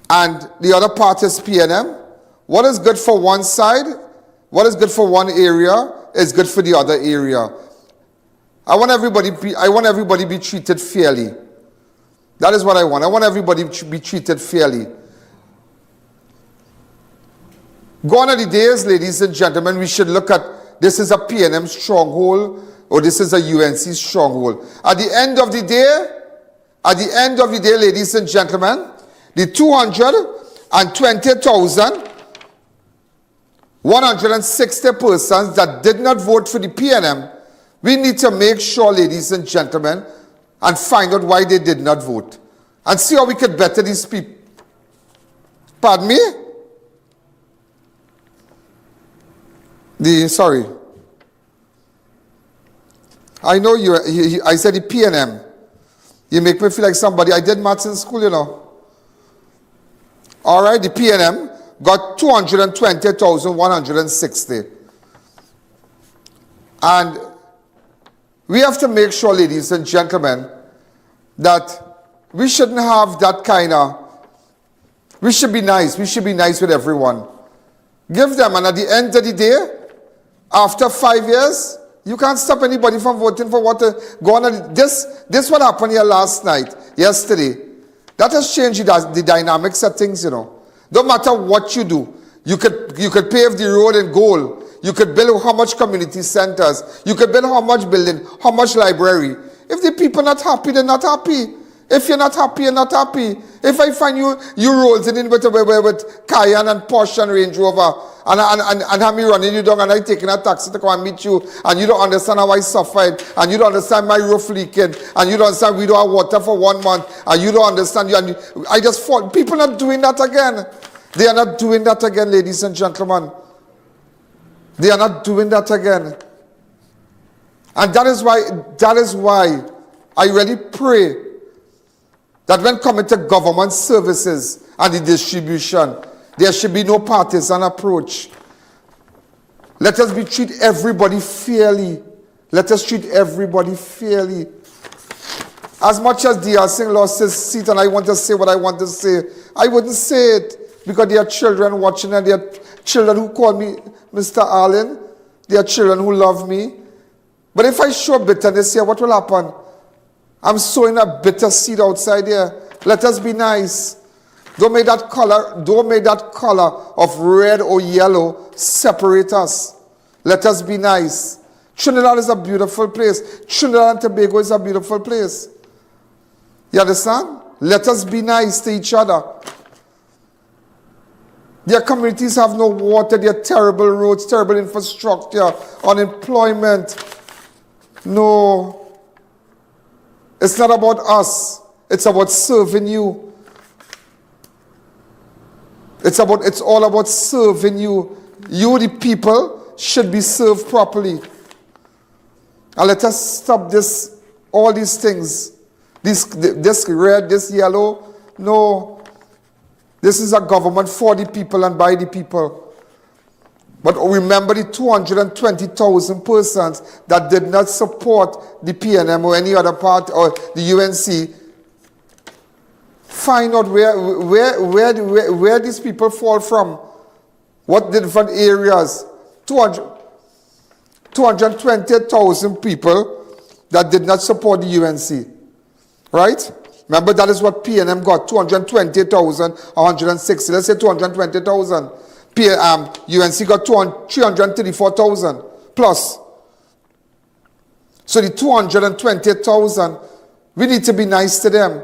and the other part is PNM, what is good for one side, what is good for one area, is good for the other area. I want everybody to be treated fairly. That is what I want. I want everybody to be treated fairly. Gone are the days, ladies and gentlemen, we should look at this is a PNM stronghold or this is a UNC stronghold. At the end of the day, ladies and gentlemen, the 220,160 persons that did not vote for the PNM, we need to make sure, ladies and gentlemen, and find out why they did not vote. And see how we could better these people. Pardon me? Sorry. I know I said the PNM. You make me feel like somebody. I did maths in school, you know. All right, the PNM got 220,160. And we have to make sure, ladies and gentlemen, that we shouldn't have that kind of, we should be nice. We should be nice with everyone. Give them, and at the end of the day, after 5 years, you can't stop anybody from voting for what to go on. This what happened here yesterday. That has changed the dynamics of things, you know. Don't matter what you do. You could pave the road in gold. You could build how much community centers. You could build how much building, how much library. If the people not happy, they're not happy. If you're not happy, you're not happy. If I find you rolling in with Guyana and Porsche and Range Rover and have me running you down and I taking a taxi to come and meet you and you don't understand how I suffered and you don't understand my roof leaking and you don't understand we don't have water for 1 month and you don't understand I just thought people are not doing that again. They are not doing that again, ladies and gentlemen. They are not doing that again. And that is why I really pray that when coming to government services and the distribution, there should be no partisan approach. Let us treat everybody fairly. Let us treat everybody fairly. As much as D.R. Singh lost his seat and I want to say what I want to say, I wouldn't say it because there are children watching and there are children who call me Mr. Allen. There are children who love me. But if I show bitterness here, what will happen? I'm sowing a bitter seed outside here. Let us be nice. Don't make that color of red or yellow separate us. Let us be nice. Trinidad is a beautiful place. Trinidad and Tobago is a beautiful place. You understand? Let us be nice to each other. Their communities have no water, they have terrible roads, terrible infrastructure, unemployment. No. It's not about us. It's about serving you. It's all about serving you. You, the people, should be served properly. And let us stop all these things. This red, this yellow. No. This is a government for the people and by the people. But remember the 220,000 persons that did not support the PNM or any other part or the UNC. Find out where these people fall from. What different areas. 220,000 people that did not support the UNC. Right? Remember that is what PNM got. 220,160. Let's say 220,000. UNC got 334,000 plus. So the 220,000, we need to be nice to them.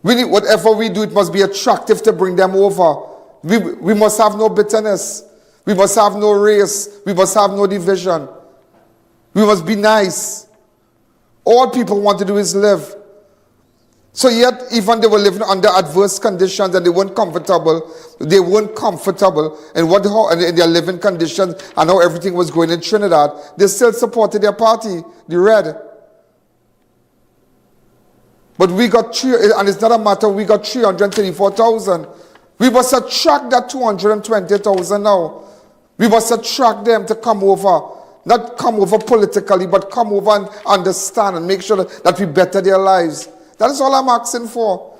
Whatever we do, it must be attractive to bring them over. We must have no bitterness. We must have no race. We must have no division. We must be nice. All people want to do is live. So yet, even they were living under adverse conditions and they weren't comfortable. They weren't comfortable in in their living conditions and how everything was going in Trinidad. They still supported their party, the Red. But we got and it's not a matter. We got 334,000. We must attract that 220,000 now. We must attract them to come over, not come over politically, but come over and understand and make sure that we better their lives. That is all I'm asking for.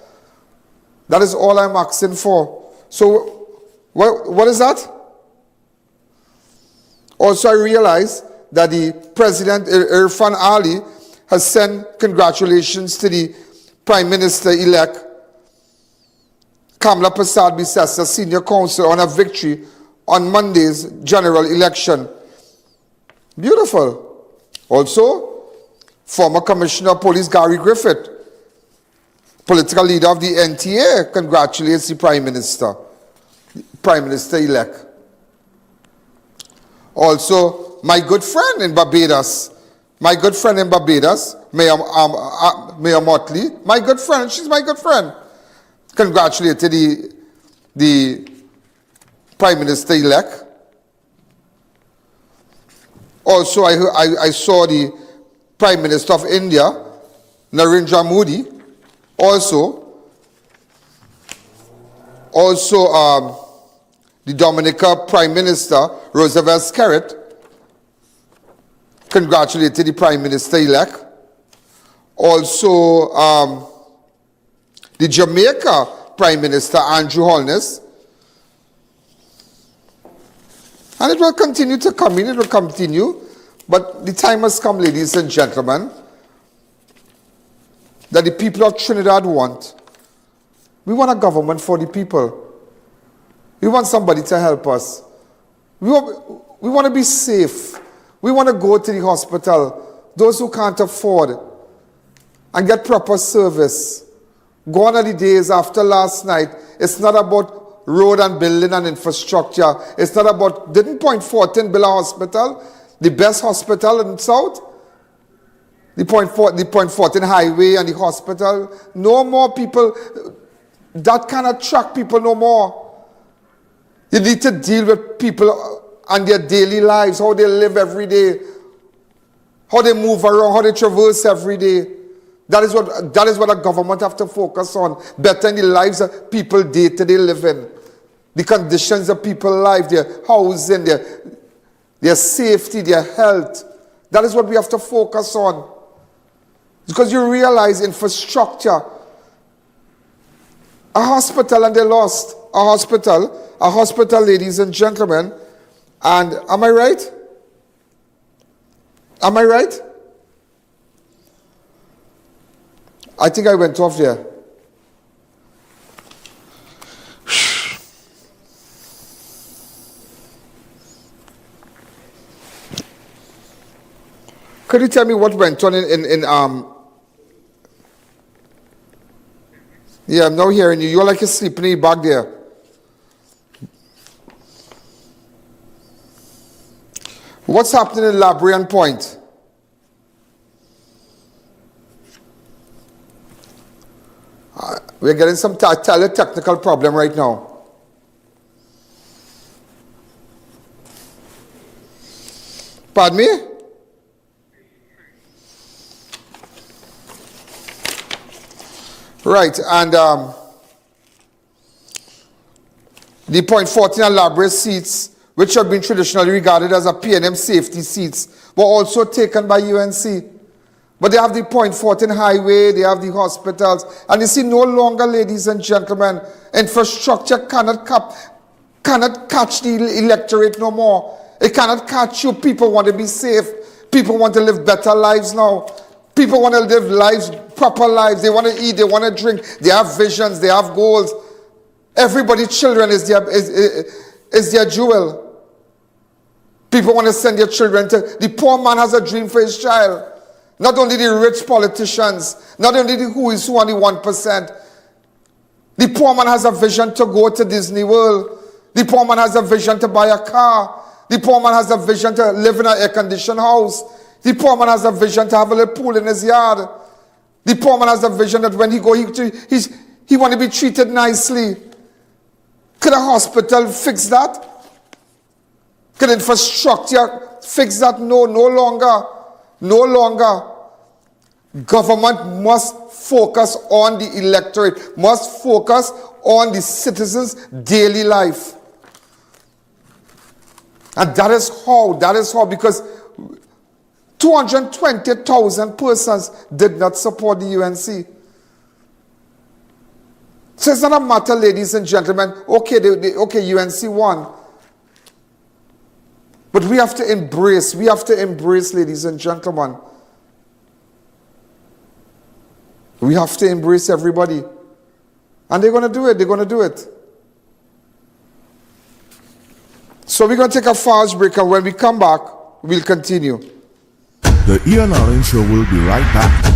That is all I'm asking for. So, what is that? Also, I realize that the President, Irfan Ali, has sent congratulations to the Prime Minister-elect, Kamla Prasad Bisesa, Senior Counsel, on a victory on Monday's general election. Beautiful. Also, former Commissioner of Police Gary Griffith, political leader of the NTA, congratulates the Prime Minister-elect. Also, my good friend in Barbados, Mayor Motley, my good friend, she's my good friend, congratulated the Prime Minister-elect. Also, I saw the Prime Minister of India, Narendra Modi, also the Dominica Prime Minister, Roosevelt Skerritt, congratulated the Prime Minister-elect. Also, the Jamaica Prime Minister, Andrew Holness. And it will continue to come in, it will continue. But the time has come, ladies and gentlemen, that the people of Trinidad want. We want a government for the people. We want somebody to help us. We want to be safe. We want to go to the hospital. Those who can't afford and get proper service. Gone are the days after last night. It's not about road and building and infrastructure. It's not about, didn't Fortin build a hospital? The best hospital in the South? The Fortin Highway and the hospital. No more people, that can attract people no more. You need to deal with people and their daily lives, how they live every day, how they move around, how they traverse every day. That is what a government have to focus on. Bettering the lives of people day-to-day living. The conditions of people's life, their housing, their safety, their health. That is what we have to focus on. Because you realize infrastructure. A hospital and they lost. A hospital, ladies and gentlemen. And am I right? Am I right? I think I went off there. Could you tell me what went on Yeah, I'm now hearing you. You're like you're sleeping in the back there. What's happening in Le Brea and Point? We're getting some technical problem right now. Pardon me? Right, and the Fortin and Le Brea seats, which have been traditionally regarded as a PNM safety seats, were also taken by UNC. But they have the Fortin Highway, they have the hospitals, and you see no longer, ladies and gentlemen, infrastructure cannot catch the electorate no more. It cannot catch you. People want to be safe. People want to live better lives now. People want to live lives, proper lives. They want to eat, they want to drink. They have visions, they have goals. Everybody's children is their jewel. People want to send their children to... The poor man has a dream for his child. Not only the rich politicians, not only the who is who and the 1%. The poor man has a vision to go to Disney World. The poor man has a vision to buy a car. The poor man has a vision to live in an air-conditioned house. The poor man has a vision to have a little pool in his yard. The poor man has a vision that when he go, he want to be treated nicely. Could a hospital fix that? Could infrastructure fix that? No, no longer. No longer. Government must focus on the electorate, must focus on the citizens' daily life. And that is how, because 220,000 persons did not support the UNC. So it's not a matter, ladies and gentlemen, okay, UNC won. But we have to embrace, ladies and gentlemen. We have to embrace everybody. And they're going to do it, So we're going to take a fast break, and when we come back, we'll continue. The I.A.N Show will be right back.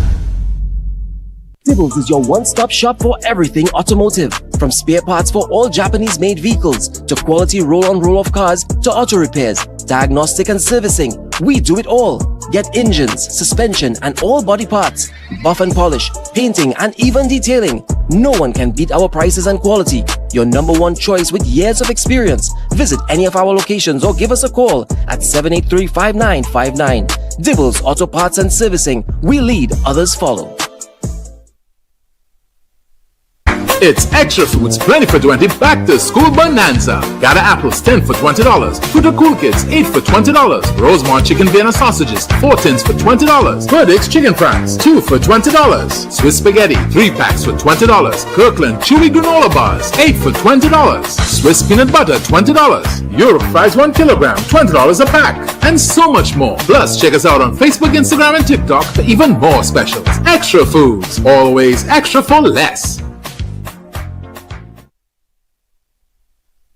Dibbles is your one-stop shop for everything automotive. From spare parts for all Japanese-made vehicles, to quality roll-on roll-off cars, to auto repairs, diagnostic and servicing. We do it all. Get engines, suspension and all body parts, buff and polish, painting and even detailing. No one can beat our prices and quality. Your number one choice with years of experience. Visit any of our locations or give us a call at 783-5959. Dibbles Auto Parts and Servicing. We lead, others follow. It's Extra Foods 20 for 20 Back to School Bonanza. Gather apples 10 for $20. Fruit Cool Kids 8 for $20. Rosemont Chicken Vienna Sausages 4 tins for $20. Perdix Chicken Fries 2 for $20. Swiss Spaghetti 3 packs for $20. Kirkland Chewy Granola Bars 8 for $20. Swiss Peanut Butter $20. Europe Fries 1 kilogram $20 a pack. And so much more. Plus check us out on Facebook, Instagram and TikTok for even more specials. Extra Foods. Always extra for less.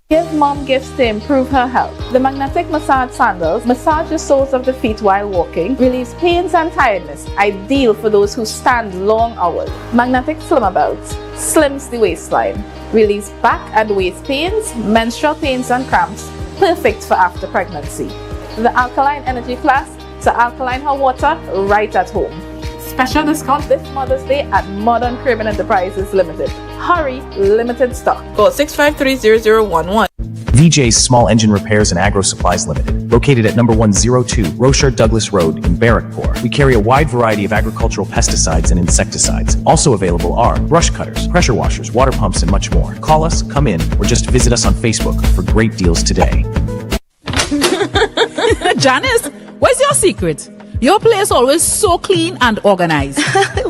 Give mom gifts to improve her health. The magnetic massage sandals massage the soles of the feet while walking, relieves pains and tiredness, ideal for those who stand long hours. Magnetic slimmer belts slims the waistline, relieves back and waist pains, menstrual pains and cramps, perfect for after pregnancy. The alkaline energy flask to alkaline her water right at home. Special discount this Mother's Day at Modern Caribbean Enterprises Limited. Hurry, limited stock. Call 653-0011. VJ's Small Engine Repairs and Agro Supplies Limited, located at number 102 Rocher Douglas Road in Barrackpore. We carry a wide variety of agricultural pesticides and insecticides. Also available are brush cutters, pressure washers, water pumps, and much more. Call us, come in, or just visit us on Facebook for great deals today. Janice, what's your secret? Your place always so clean and organized.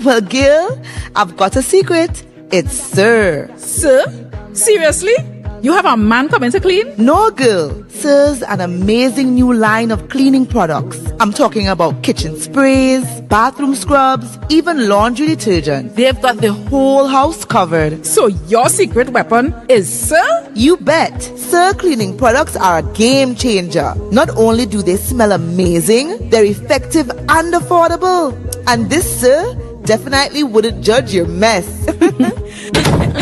Well, Gil, I've got a secret. It's Sir. Sir? Seriously? You have a man coming to clean? No, girl. Sir's an amazing new line of cleaning products. I'm talking about kitchen sprays, bathroom scrubs, even laundry detergent. They've got the whole house covered. So your secret weapon is Sir? You bet. Sir cleaning products are a game changer. Not only do they smell amazing, they're effective and affordable. And this Sir definitely wouldn't judge your mess.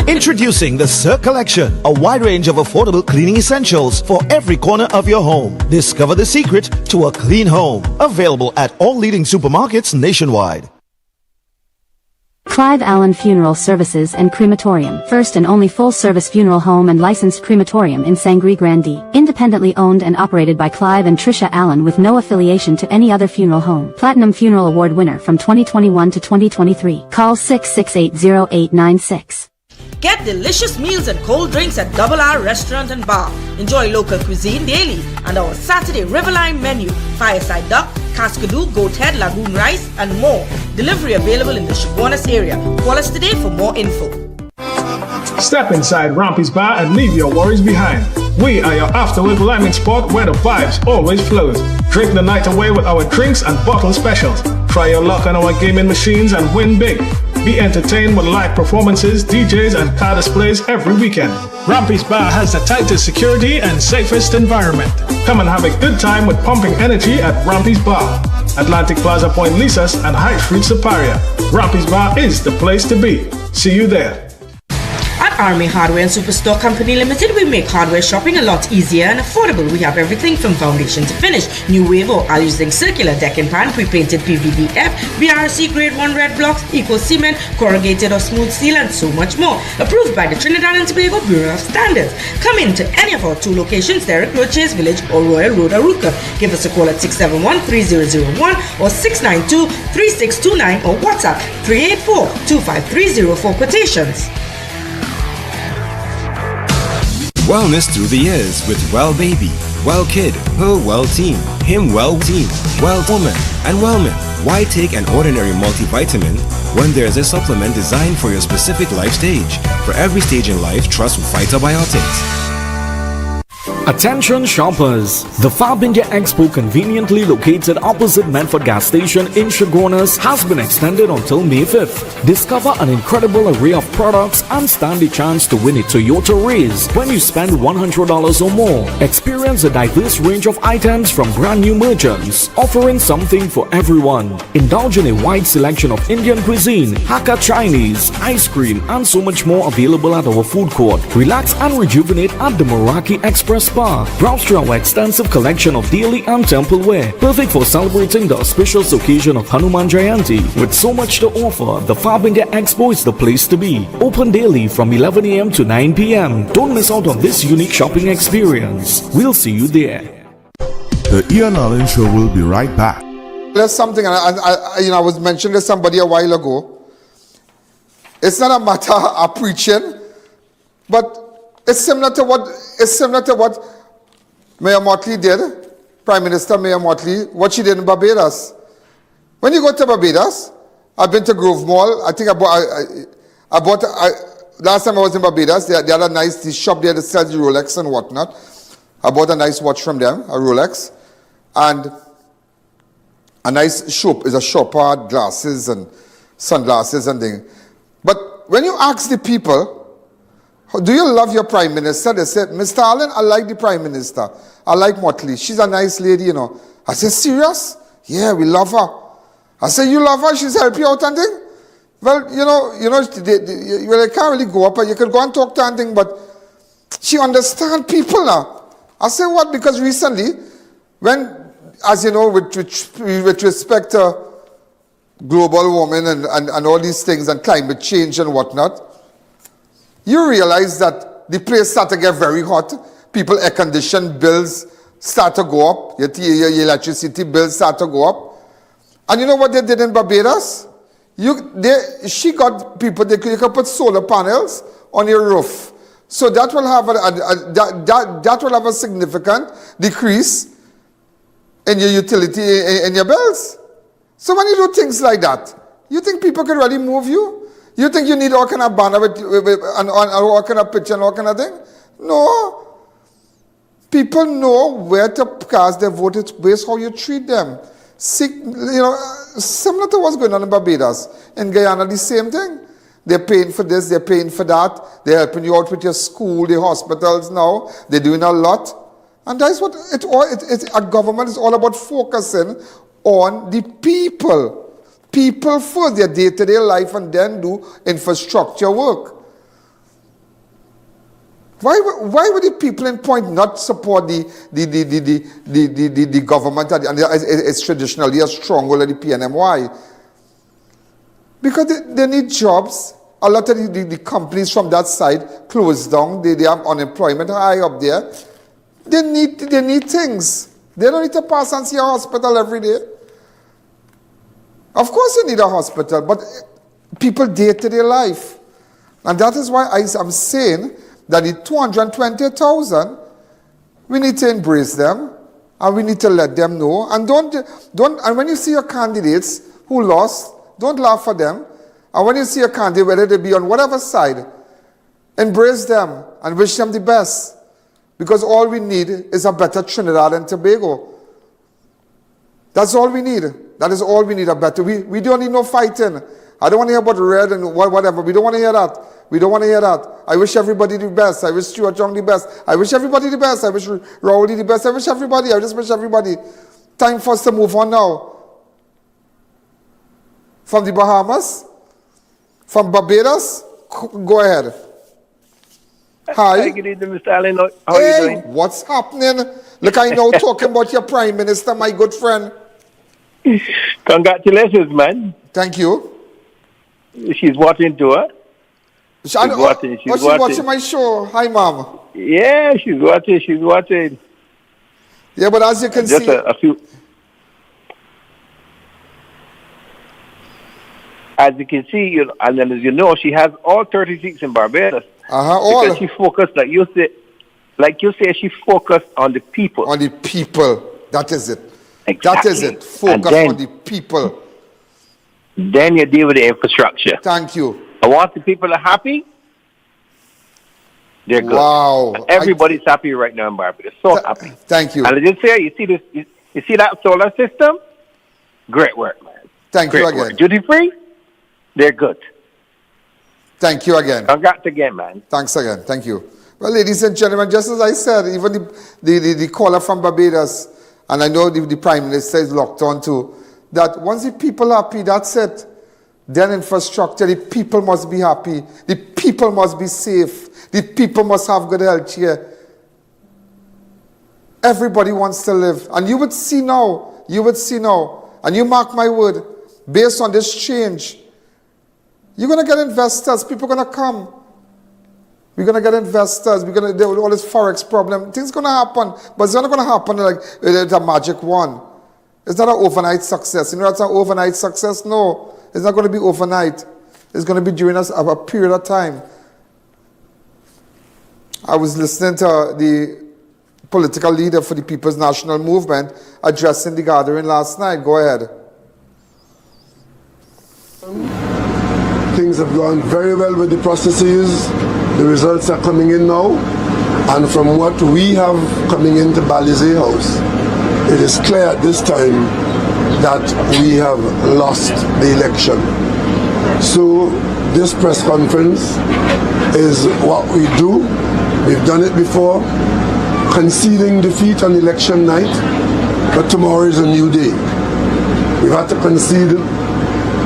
Introducing the Sir Collection, a wide range of affordable cleaning essentials for every corner of your home. Discover the secret to a clean home. Available at all leading supermarkets nationwide. Clive Allen Funeral Services and Crematorium, first and only full-service funeral home and licensed crematorium in Sangre Grande. Independently owned and operated by Clive and Tricia Allen with no affiliation to any other funeral home. Platinum Funeral Award winner from 2021 to 2023. Call 668-0896. Get delicious meals and cold drinks at Double R Restaurant and Bar. Enjoy local cuisine daily and our Saturday Riverline menu. Fireside duck, cascadoo, goat head, lagoon rice, and more. Delivery available in the Chaguanas area. Call us today for more info. Step inside Rampy's Bar and leave your worries behind. We are your afterwork lining spot where the vibes always flows. Drink the night away with our drinks and bottle specials. Try your luck on our gaming machines and win big. Be entertained with live performances, DJs, and car displays every weekend. Rampy's Bar has the tightest security and safest environment. Come and have a good time with pumping energy at Rampy's Bar. Atlantic Plaza Point Lisas and High Street Superior. Rampy's Bar is the place to be. See you there. At At Army Hardware and Superstore Company Limited, we make hardware shopping a lot easier and affordable. We have everything from foundation to finish. New wave or using circular deck and pan, pre-painted PVDF, BRC grade 1 red blocks, equal cement, corrugated or smooth steel, and so much more. Approved by the Trinidad and Tobago Bureau of Standards. Come in to any of our 2 locations, Derrick Road, Chase Village, or Royal Road, Aruca. Give us a call at 671-3001 or 692-3629 or WhatsApp 384-2530 for quotations. Wellness through the years with Well Baby, Well Kid, Her Well Team, Him Well Team, Well Woman, and Wellman. Why take an ordinary multivitamin when there's a supplement designed for your specific life stage? For every stage in life, trust Vitabiotics. Attention shoppers! The Fab India Expo, conveniently located opposite Medford gas station in Chaguanas, has been extended until May 5th. Discover an incredible array of products and stand a chance to win a Toyota Raise when you spend $100 or more. Experience a diverse range of items from brand new merchants, offering something for everyone. Indulge in a wide selection of Indian cuisine, Hakka Chinese, ice cream, and so much more available at our food court. Relax and rejuvenate at the Meraki Express Spa. Browse through our extensive collection of daily and temple wear, perfect for celebrating the auspicious occasion of Hanuman Jayanti. With so much to offer, the Fab India Expo is the place to be. Open daily from 11 a.m. to 9 p.m. Don't miss out on this unique shopping experience. We'll see you there. The I.A.N Show will be right back. There's something, I was mentioning to somebody a while ago. It's not a matter of preaching, but it's similar to what Mayor Motley did, Prime Minister Mayor Motley, what she did in Barbados. When you go to Barbados, I've been to Grove Mall. I think last time I was in Barbados, they had a nice shop there that sells Rolex and whatnot. I bought a nice watch from them, a Rolex, and a nice shop, is a shopper, glasses and sunglasses and things. But when you ask the people, do you love your Prime Minister? They said, Mr. Allen, I like the Prime Minister. I like Motley. She's a nice lady, you know. I said, serious? Yeah, we love her. I said, you love her? She's helped you out and thing? Well, they can't really go up. You can go and talk to her and thing, but she understands people now. I said, what? Because recently, when, as you know, with respect to global warming and all these things and climate change and whatnot, you realize that the place start to get very hot. People air condition bills start to go up. Your electricity bills start to go up. And you know what they did in Barbados? She got people, you can put solar panels on your roof. So that will have a significant decrease in your utility, in your bills. So when you do things like that, you think people can really move you? You think you need all kind of banner and all kind of picture and all kind of thing? No. People know where to cast their vote. It's based how you treat them. Similar to what's going on in Barbados. In Guyana, the same thing. They're paying for this, they're paying for that. They're helping you out with your school, the hospitals now. They're doing a lot. And that's what a government is all about, focusing on the people. People first, their day-to-day life, and then do infrastructure work. Why would the people in Point not support the government? And it's traditionally a stronghold of the PNMY. Because they need jobs. A lot of the companies from that side closed down. They have unemployment high up there. They need things. They don't need to pass and see a hospital every day. Of course you need a hospital, but people day-to-day life. And that is why I'm saying that the 220,000, we need to embrace them, and we need to let them know. And and when you see your candidates who lost, don't laugh at them. And when you see a candidate, whether they be on whatever side, embrace them and wish them the best. Because all we need is a better Trinidad and Tobago. That's all we need. That is all we need, a better. We don't need no fighting. I don't want to hear about red and whatever. We don't want to hear that. We don't want to hear that. I wish everybody the best. I wish Stuart Young the best. I wish everybody the best. I wish Rowley the best. I wish everybody. I just wish everybody. Time for us to move on now. From the Bahamas, from Barbados, go ahead. Hi. Good evening, Mr. Allen. How are you doing? What's happening? Look, I know talking about your Prime Minister, my good friend. Congratulations, man. Thank you. She's watching too, huh? She's watching. She's watching my show. Hi, Mom. Yeah, she's watching. Yeah, but as you can see... a few... As you can see, and then as you know, she has all 30 seats in Barbados. All. Because she focused, like you say, she focused on the people. On the people. That is it. Exactly. That is it. Focus on the people. Then you deal with the infrastructure. Thank you. And once the people are happy, they're good. Wow. And everybody's happy right now in Barbados. So happy. Thank you. And I just say, you see that solar system? Great work, man. Thank you again. Duty free? They're good. Thank you again. Congrats again, man. Thanks again. Thank you. Well, ladies and gentlemen, just as I said, even the caller from Barbados, and I know the Prime Minister is locked on to, that once the people are happy, that's it. Then infrastructure, the people must be happy. The people must be safe. The people must have good health care. Everybody wants to live. And you would see now, and you mark my word, based on this change, you're going to get investors. People are going to come. We're going to get investors. There will all this forex problem. Things going to happen. But it's not going to happen like it's a magic one. It's not an overnight success. You know that's an overnight success? No. It's not going to be overnight. It's going to be during a period of time. I was listening to the political leader for the People's National Movement addressing the gathering last night. Go ahead. Things have gone very well with the processes. The results are coming in now. And from what we have coming into Balizé House, it is clear at this time that we have lost the election. So this press conference is what we do. We've done it before, conceding defeat on election night, but tomorrow is a new day. We've had to concede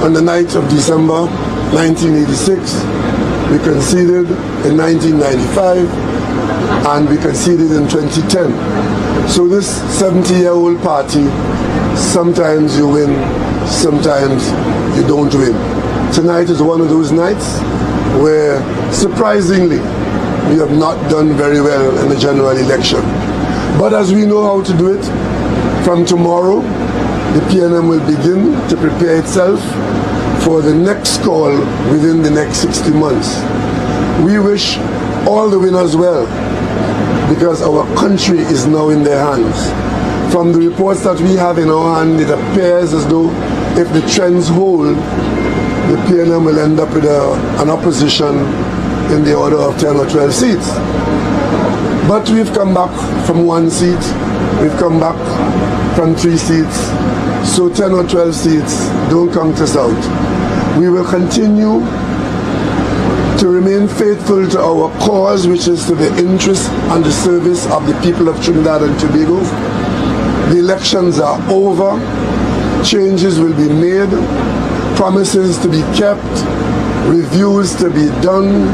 on the night of December 1986, we conceded in 1995, and we conceded in 2010. So this 70-year-old party, sometimes you win, sometimes you don't win. Tonight is one of those nights where, surprisingly, we have not done very well in the general election. But as we know how to do it, from tomorrow, the PNM will begin to prepare itself for the next call within the next 60 months. We wish all the winners well, because our country is now in their hands. From the reports that we have in our hand, it appears as though if the trends hold, the PNM will end up with an opposition in the order of 10 or 12 seats. But we've come back from 1 seat, we've come back from 3 seats, so 10 or 12 seats don't count us out. We will continue to remain faithful to our cause, which is to the interest and the service of the people of Trinidad and Tobago. The elections are over, changes will be made, promises to be kept, reviews to be done,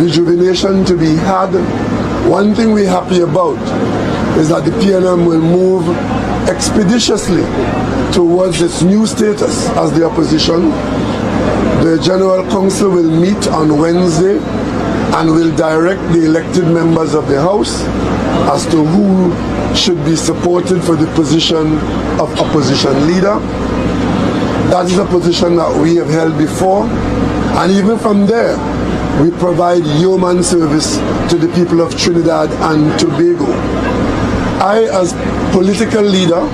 rejuvenation to be had. One thing we're happy about is that the PNM will move expeditiously towards its new status as the opposition. The General Council will meet on Wednesday and will direct the elected members of the House as to who should be supported for the position of opposition leader. That is a position that we have held before, and even from there, we provide yeoman service to the people of Trinidad and Tobago. I, as political leader,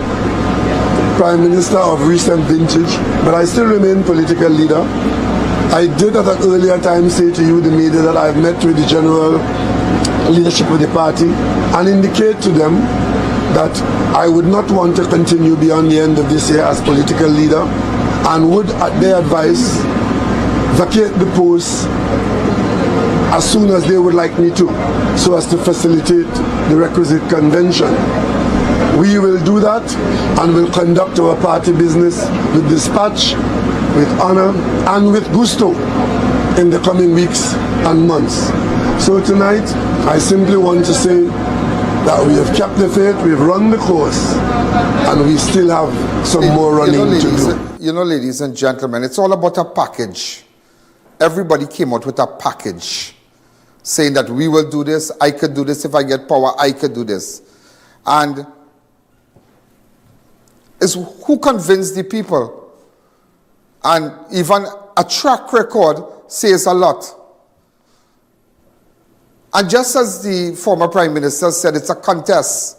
Prime Minister of recent vintage, but I still remain political leader, I did at an earlier time say to you, the media, that I've met with the general leadership of the party and indicate to them that I would not want to continue beyond the end of this year as political leader, and would, at their advice, vacate the post as soon as they would like me to, so as to facilitate the requisite convention. We will do that and will conduct our party business with dispatch, with honor, and with gusto in the coming weeks and months. So tonight, I simply want to say that we have kept the faith, we've run the course, and we still have some more running to do. You know, ladies and gentlemen, it's all about a package. Everybody came out with a package saying that we will do this, I could do this, if I get power, I could do this. And it's who convinced the people. And even a track record says a lot. And just as the former Prime Minister said, it's a contest,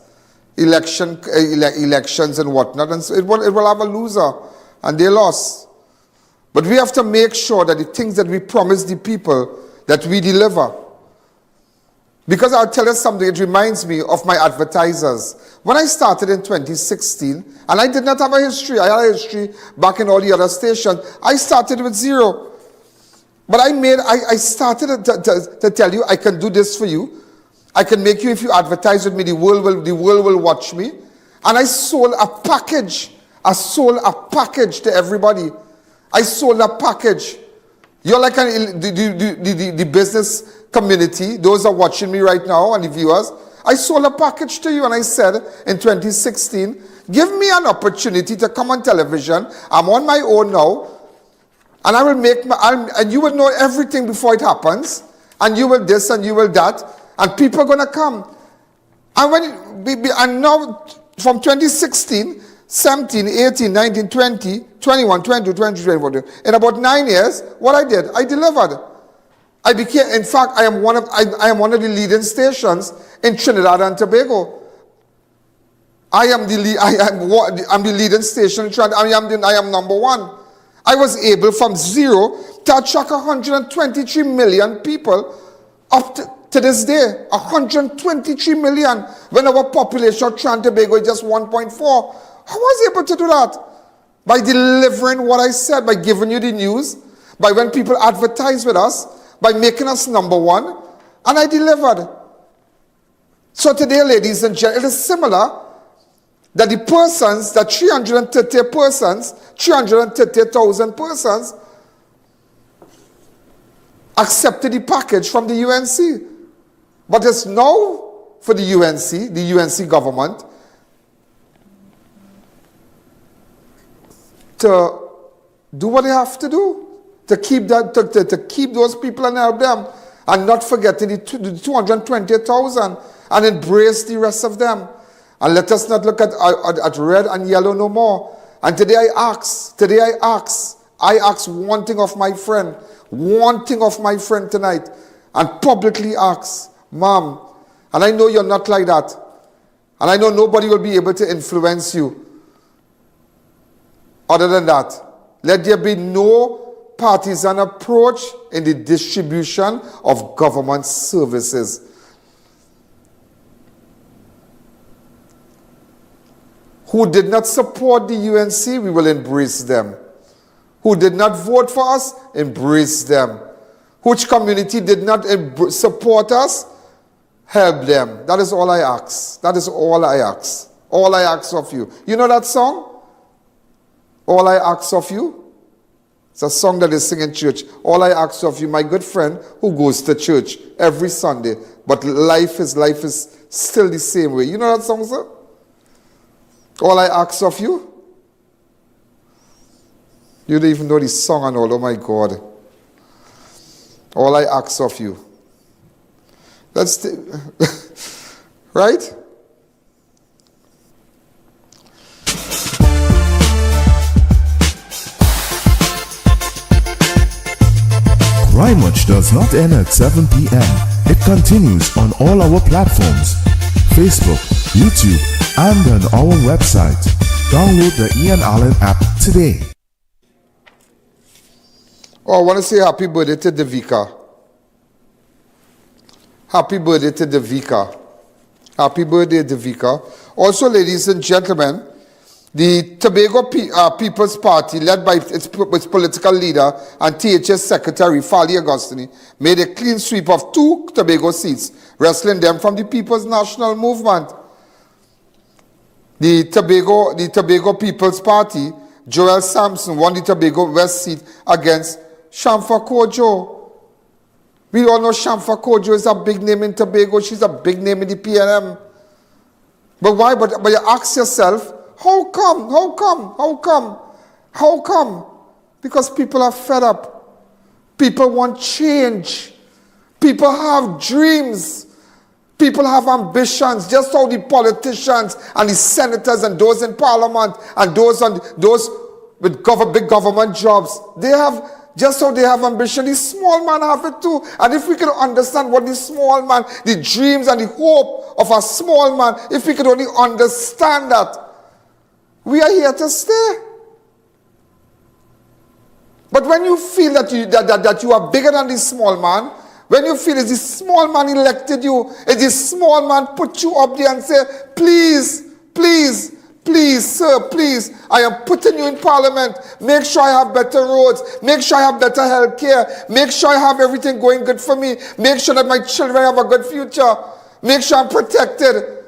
elections and whatnot, and so it will have a loser, and they lost. But we have to make sure that the things that we promise the people, that we deliver. Because I'll tell you something, it reminds me of my advertisers. When I started in 2016, and I did not have a history, I had a history back in all the other stations, I started with zero. But I started to tell you, I can do this for you. I can make you, if you advertise with me, the world will watch me. And I sold a package. I sold a package to everybody. I sold a package. You're like the business community, those are watching me right now and the viewers. I sold a package to you and I said in 2016, give me an opportunity to come on television. I'm on my own now. And I will make and you will know everything before it happens. And you will this and you will that. And people are going to come. And now from 2016, 17, 18, 19, 20, 21, 22, 23, 24, in about 9 years, what I did, I delivered. I became, in fact, I am one of the leading stations in Trinidad and Tobago. I'm the leading station in Trinidad. I am number one. I was able from zero to attract 123 million people up to this day. 123 million when our population of Trinidad and Tobago is just 1.4. I was able to do that by delivering what I said, by giving you the news, by when people advertise with us, by making us number one, and I delivered. So today, ladies and gentlemen, it is similar that the persons, that 330,000 persons accepted the package from the UNC. But it's now for the UNC government, to do what they have to do, to keep that, to keep those people and help them, and not forgetting the 220,000 and embrace the rest of them. And let us not look at red and yellow no more. And today I ask one thing of my friend tonight, and publicly ask, Mom, and I know you're not like that, and I know nobody will be able to influence you. Other than that, let there be no partisan approach in the distribution of government services. Who did not support the UNC, we will embrace them. Who did not vote for us, embrace them. Which community did not support us, help them. That is all I ask. That is all I ask. All I ask of you. You know that song? All I ask of you? It's a song that is sung in church. All I ask of you, my good friend who goes to church every Sunday, but life is still the same way. You know that song, sir? All I ask of you? You don't even know the song and all. Oh my God. All I ask of you. That's right? Crime Watch does not end at 7 p.m. It continues on all our platforms, Facebook, YouTube, and on our website. Download the I.A.N app today. Oh, I want to say happy birthday to Devika. Happy birthday to Devika. Happy birthday, Devika. Also, ladies and gentlemen, the Tobago People's Party, led by its political leader and THA Secretary Farley Augustine, made a clean sweep of 2 Tobago seats, wresting them from the People's National Movement. The Tobago People's Party, Joel Sampson, won the Tobago West seat against Shamfa Cudjoe. We all know Shamfa Cudjoe is a big name in Tobago. She's a big name in the PNM. But why? But you ask yourself, how come? How come? How come? How come? Because people are fed up. People want change. People have dreams. People have ambitions. Just how the politicians and the senators and those in parliament and those with big government jobs, they have, just how they have ambition, the small man have it too. And if we could understand what the small man, the dreams and the hope of a small man, if we could only understand that, we are here to stay. But when you feel that you are bigger than this small man, when you feel it's this small man elected you, it's this small man put you up there and say, please, please, please, sir, please, I am putting you in parliament. Make sure I have better roads. Make sure I have better health care. Make sure I have everything going good for me. Make sure that my children have a good future. Make sure I'm protected.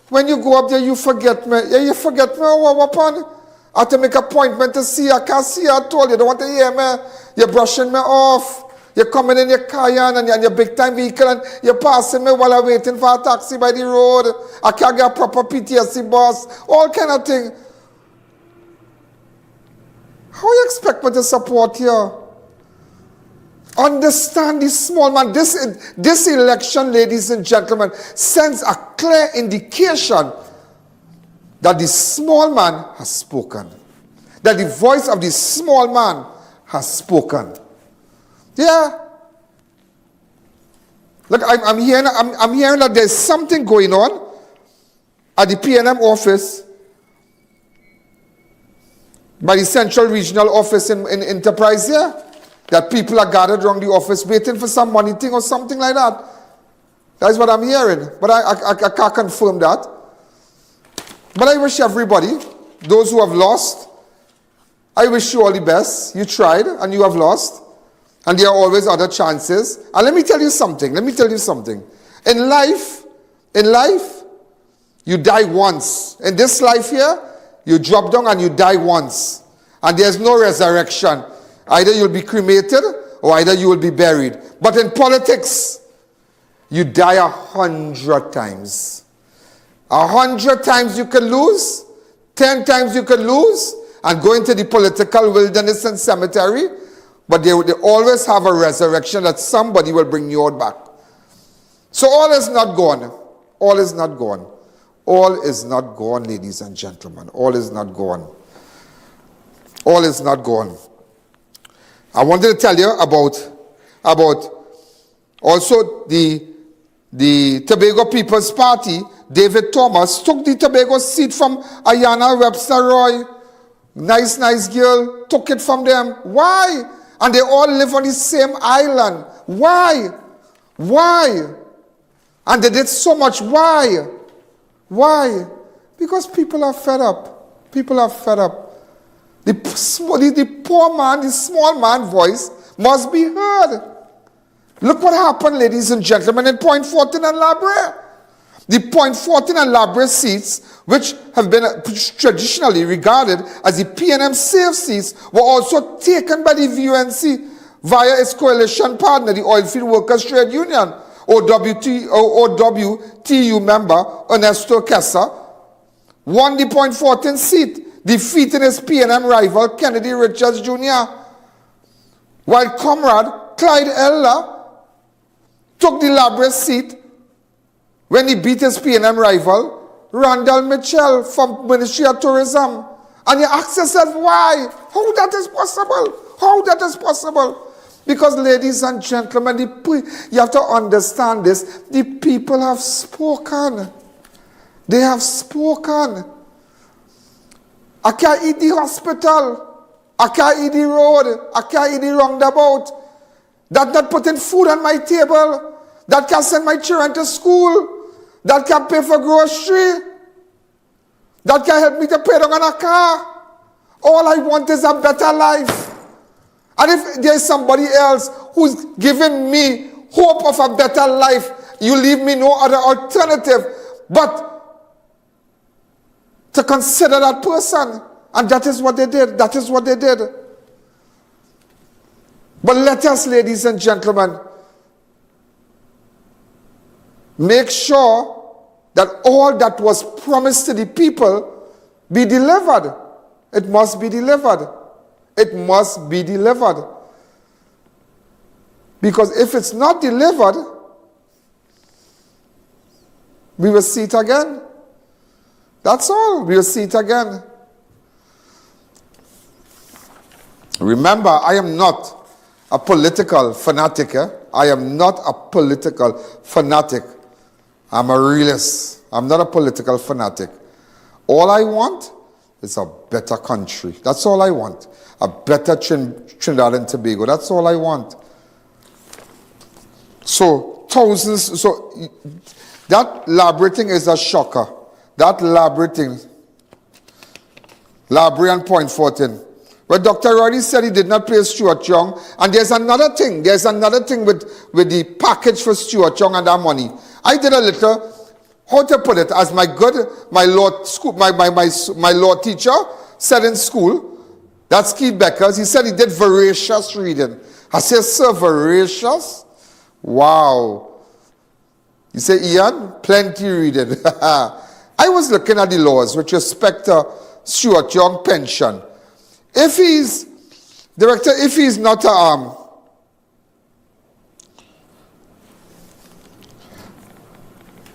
When you go up there, you forget me. Yeah, you forget me. What happened? I have to make an appointment to see you. I can't see you at all. You don't want to hear me. You're brushing me off. You're coming in your Cayenne and your big time vehicle and you're passing me while I'm waiting for a taxi by the road. I can't get a proper PTSD bus. All kind of thing. How you expect me to support you? Understand this small man. This election, ladies and gentlemen, sends a clear indication that the small man has spoken. That the voice of the small man has spoken. Yeah. Look, I'm hearing that there's something going on at the PNM office by the Central Regional Office in Enterprise here. That people are gathered around the office waiting for some money thing or something like that. That's what I'm hearing. But I can't confirm that. But I wish everybody, those who have lost, I wish you all the best. You tried and you have lost. And there are always other chances. And let me tell you something. In life, you die once. In this life here, you drop down and you die once. And there's no resurrection. Either you'll be cremated or either you will be buried. But in politics, you die 100 times. 100 times you can lose. 10 times you can lose and go into the political wilderness and cemetery. But they always have a resurrection that somebody will bring you out back. So all is not gone. All is not gone. All is not gone, ladies and gentlemen. All is not gone. All is not gone. I wanted to tell you about also the Tobago People's Party. David Thomas took the Tobago seat from Ayanna, Webster-Roy. Nice girl. Took it from them. Why? And they all live on the same island. Why? And they did so much. Why? Because people are fed up. People are fed up. The poor man, the small man voice must be heard. Look what happened, ladies and gentlemen, in Point Fortin and Le Brea. The Point Fortin and Le Brea seats, which have been traditionally regarded as the PNM safe seats, were also taken by the VUNC via its coalition partner, the Oilfield Workers Trade Union, OWTU member Ernesto Kessa, won the Point Fortin seat, defeating his PNM rival Kennedy Richards Jr., while comrade Clyde Eller took the Le Brea seat when he beat his PNM rival, Randall Mitchell from Ministry of Tourism. And you ask yourself, why? How that is possible? How that is possible? Because, ladies and gentlemen, you have to understand this. The people have spoken. They have spoken. I can't eat the hospital. I can't eat the road. I can't eat the roundabout. That not putting food on my table. That can send my children to school. That can pay for grocery. That can help me to pay down on a car. All I want is a better life. And if there's somebody else who's giving me hope of a better life, you leave me no other alternative but to consider that person. And that is what they did. That is what they did. But let us, ladies and gentlemen, make sure that all that was promised to the people be delivered. It must be delivered. It must be delivered. Because if it's not delivered, we will see it again. That's all. We will see it again. Remember, I am not a political fanatic. I am not a political fanatic. I'm a realist. I'm not a political fanatic. All I want is a better country. That's all I want. A better Trinidad and Tobago. That's all I want. So, thousands. So, that labyrinthing is a shocker. That labyrinthing. Labry and Point Fortin. Where Dr. Roddy said he did not pay Stuart Young. And there's another thing. There's another thing with the package for Stuart Young and that money. I did a little, how to put it, as my law teacher said in school, that's Keith Beckers, he said he did voracious reading. I said, sir, voracious? Wow. He said, Ian, plenty reading. I was looking at the laws with respect to Stuart Young pension. If he's, Director, if he's not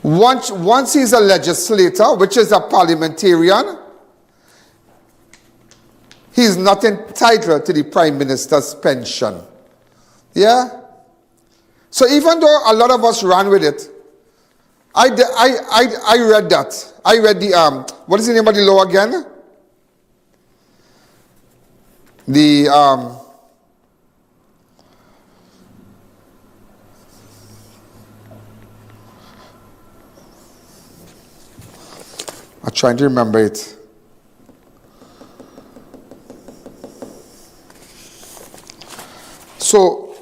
once he's a legislator, which is a parliamentarian, he's not entitled to the Prime Minister's pension. Yeah? So even though a lot of us ran with it, I read that. I read the, what is the name of the law again? The, I'm trying to remember it. So,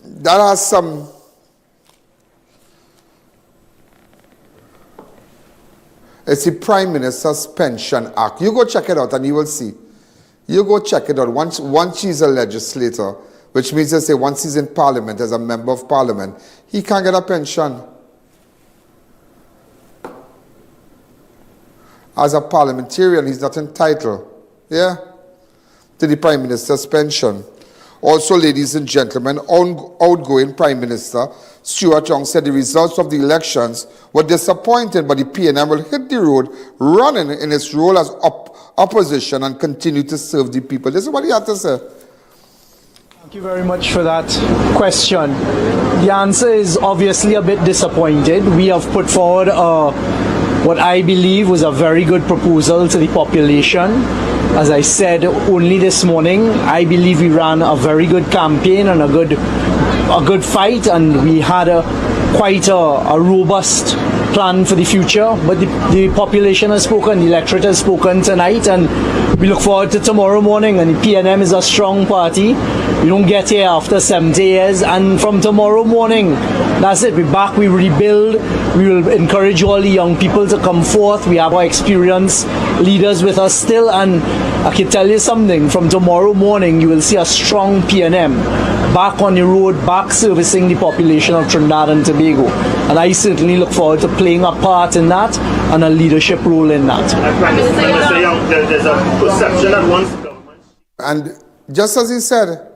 that has some, it's the Prime Minister's Pension Act. You go check it out and you will see. You go check it out. Once she's a legislator, which means to say once he's in Parliament as a member of Parliament, he can't get a pension. As a parliamentarian, he's not entitled, yeah, to the Prime Minister's pension. Also, ladies and gentlemen, outgoing Prime Minister Stuart Young said the results of the elections were disappointing, but the PNM will hit the road running in its role as opposition and continue to serve the people. This is what he had to say. Thank you very much for that question. The answer is obviously a bit disappointed. We have put forward what I believe was a very good proposal to the population. As I said only this morning, I believe we ran a very good campaign and a good fight, and we had quite a robust plan for the future. But the population has spoken, the electorate has spoken tonight, and we look forward to tomorrow morning. And the PNM is a strong party. We don't get here after 70 years, and from tomorrow morning, that's it. We're back, we rebuild. We will encourage all the young people to come forth. We have our experienced leaders with us still, and I can tell you something, from tomorrow morning you will see a strong PNM back on the road, back servicing the population of Trinidad and Tobago. And I certainly look forward to playing a part in that and a leadership role in that. There's a perception that once the government... And just as he said,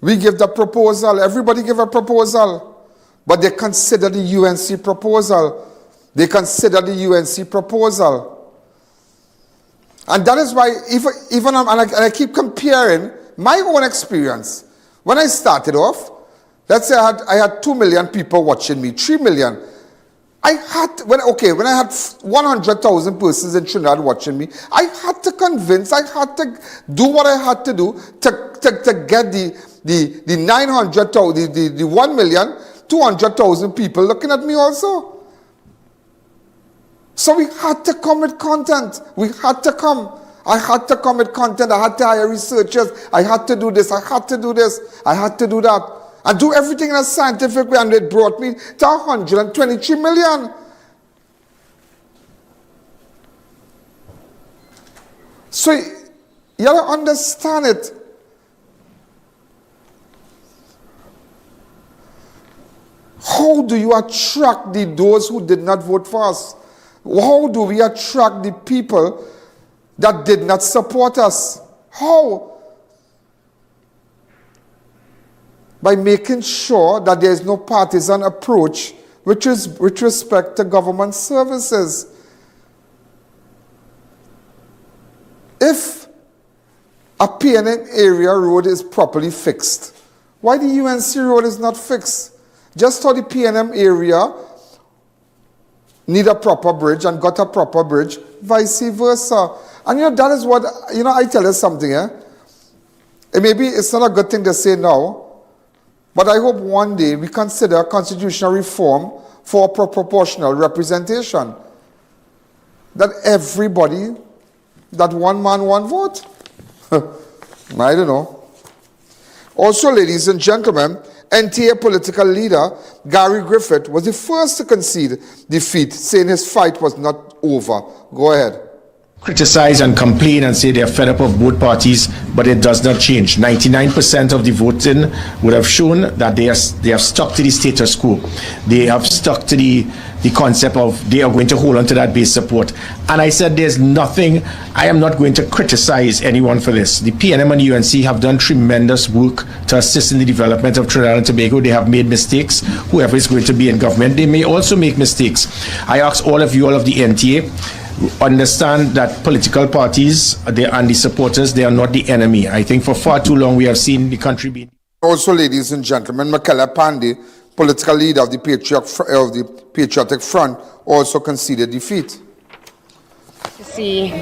we give the proposal, everybody give a proposal, but they consider the UNC proposal. They consider the UNC proposal. And that is why, even I keep comparing my own experience. When I started off, let's say I had 2 million people watching me, 3 million. When I had 100,000 persons in Trinidad watching me, I had to convince, I had to do what I had to do to get the 900,000, the 1,200,000 people looking at me also. So we had to come with content. We had to come. I had to come with content. I had to hire researchers. I had to do this. I had to do this. I had to do that. And do everything in a scientific way. And it brought me to 123 million. So you gotta understand it. How do you attract those who did not vote for us? How do we attract the people that did not support us? How? By making sure that there is no partisan approach with respect to government services. If a PNM area road is properly fixed, why the UNC road is not fixed? Just how the PNM area need a proper bridge and got a proper bridge, vice versa. And that is what, I tell you something, and maybe it's not a good thing to say now, but I hope one day we consider constitutional reform for proportional representation. That everybody, that one man, one vote. I don't know. Also, ladies and gentlemen, NTA political leader Gary Griffith was the first to concede defeat, saying his fight was not over. Go ahead. Criticize and complain and say they are fed up of both parties, but it does not change. 99% of the voting would have shown that they have stuck to the status quo. They have stuck to the concept of they are going to hold on to that base support. And I said there's nothing, I am not going to criticize anyone for this. The PNM and UNC have done tremendous work to assist in the development of Trinidad and Tobago. They have made mistakes. Whoever is going to be in government, they may also make mistakes. I ask all of the NTA, understand that political parties and the supporters, they are not the enemy. I think for far too long we have seen the country being... Also, ladies and gentlemen, Makela Pandey, political leader of the Patriotic Front, also conceded defeat. To see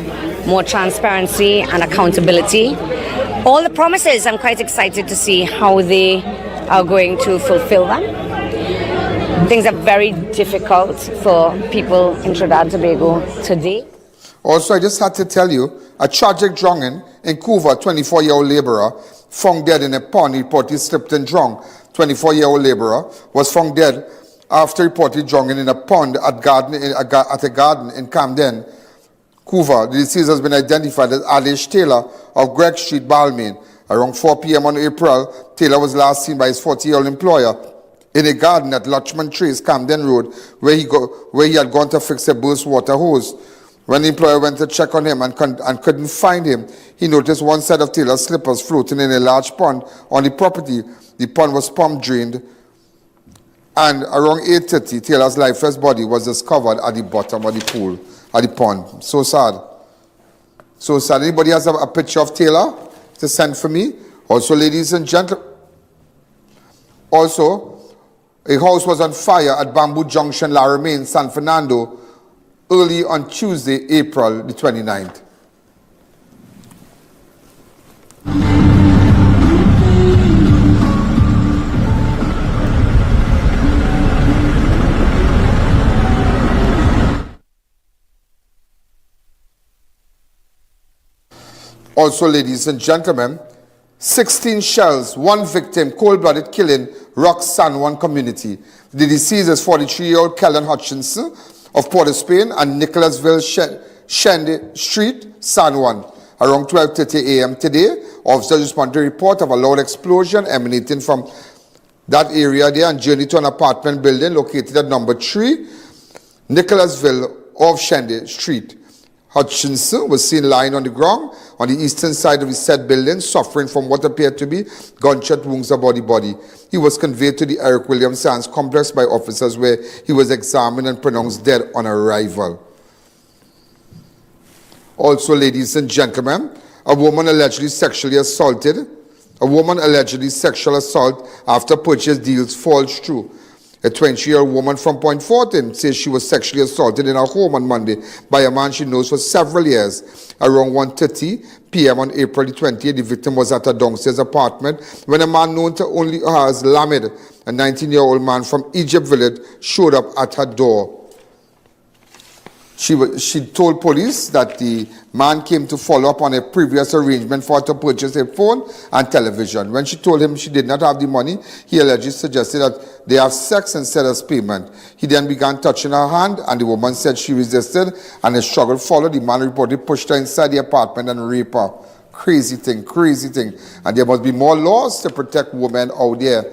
more transparency and accountability. All the promises, I'm quite excited to see how they are going to fulfill them. Things are very difficult for people in Trinidad and Tobago today. Also, I just had to tell you, a tragic drowning in Couva, 24-year-old laborer found dead in a pond, reportedly slipped and drowned. 24-year-old laborer was found dead after reportedly drowning in a pond at a garden in Camden, Couva. The deceased has been identified as Alish Taylor of Greg Street, Balmain. Around 4 p.m. on April, Taylor was last seen by his 40-year-old employer in a garden at Lutchman Trace, Camden Road, where he had gone to fix a burst water hose. When the employer went to check on him and couldn't find him, he noticed one set of Taylor's slippers floating in a large pond on the property. The pond was pump drained, and around 8:30, Taylor's lifeless body was discovered at the bottom of the pool, at the pond. So sad. So sad. Anybody has a picture of Taylor to send for me? Also, ladies and gentlemen, a house was on fire at Bamboo Junction, Laramie, San Fernando, early on Tuesday, April the 29th. Also, ladies and gentlemen, 16 shells, 1 victim, cold-blooded killing, rocks San Juan community. The deceased is 43-year-old Kellen Hutchinson of Port of Spain and Nicholasville Shende Street, San Juan. Around 12:30 a.m. today, officers responded to a report of a loud explosion emanating from that area there and journeyed to an apartment building located at number 3, Nicholasville of Shende Street. Hutchinson was seen lying on the ground on the eastern side of the said building, suffering from what appeared to be gunshot wounds about the body. He was conveyed to the Eric William Sands complex by officers, where he was examined and pronounced dead on arrival. Also, ladies and gentlemen, a woman allegedly sexual assault after purchase deals falls through. A 20-year-old woman from Point Fortin says she was sexually assaulted in her home on Monday by a man she knows for several years. Around 1:30 p.m. on April the 20th, the victim was at her downstairs apartment when a man known to only her as Lamed, a 19-year-old man from Egypt Village, showed up at her door. She told police that the man came to follow up on a previous arrangement for her to purchase a phone and television. When she told him she did not have the money, he allegedly suggested that they have sex instead as payment. He then began touching her hand, and the woman said she resisted, and a struggle followed. The man reportedly pushed her inside the apartment and raped her. Crazy thing. And there must be more laws to protect women out there.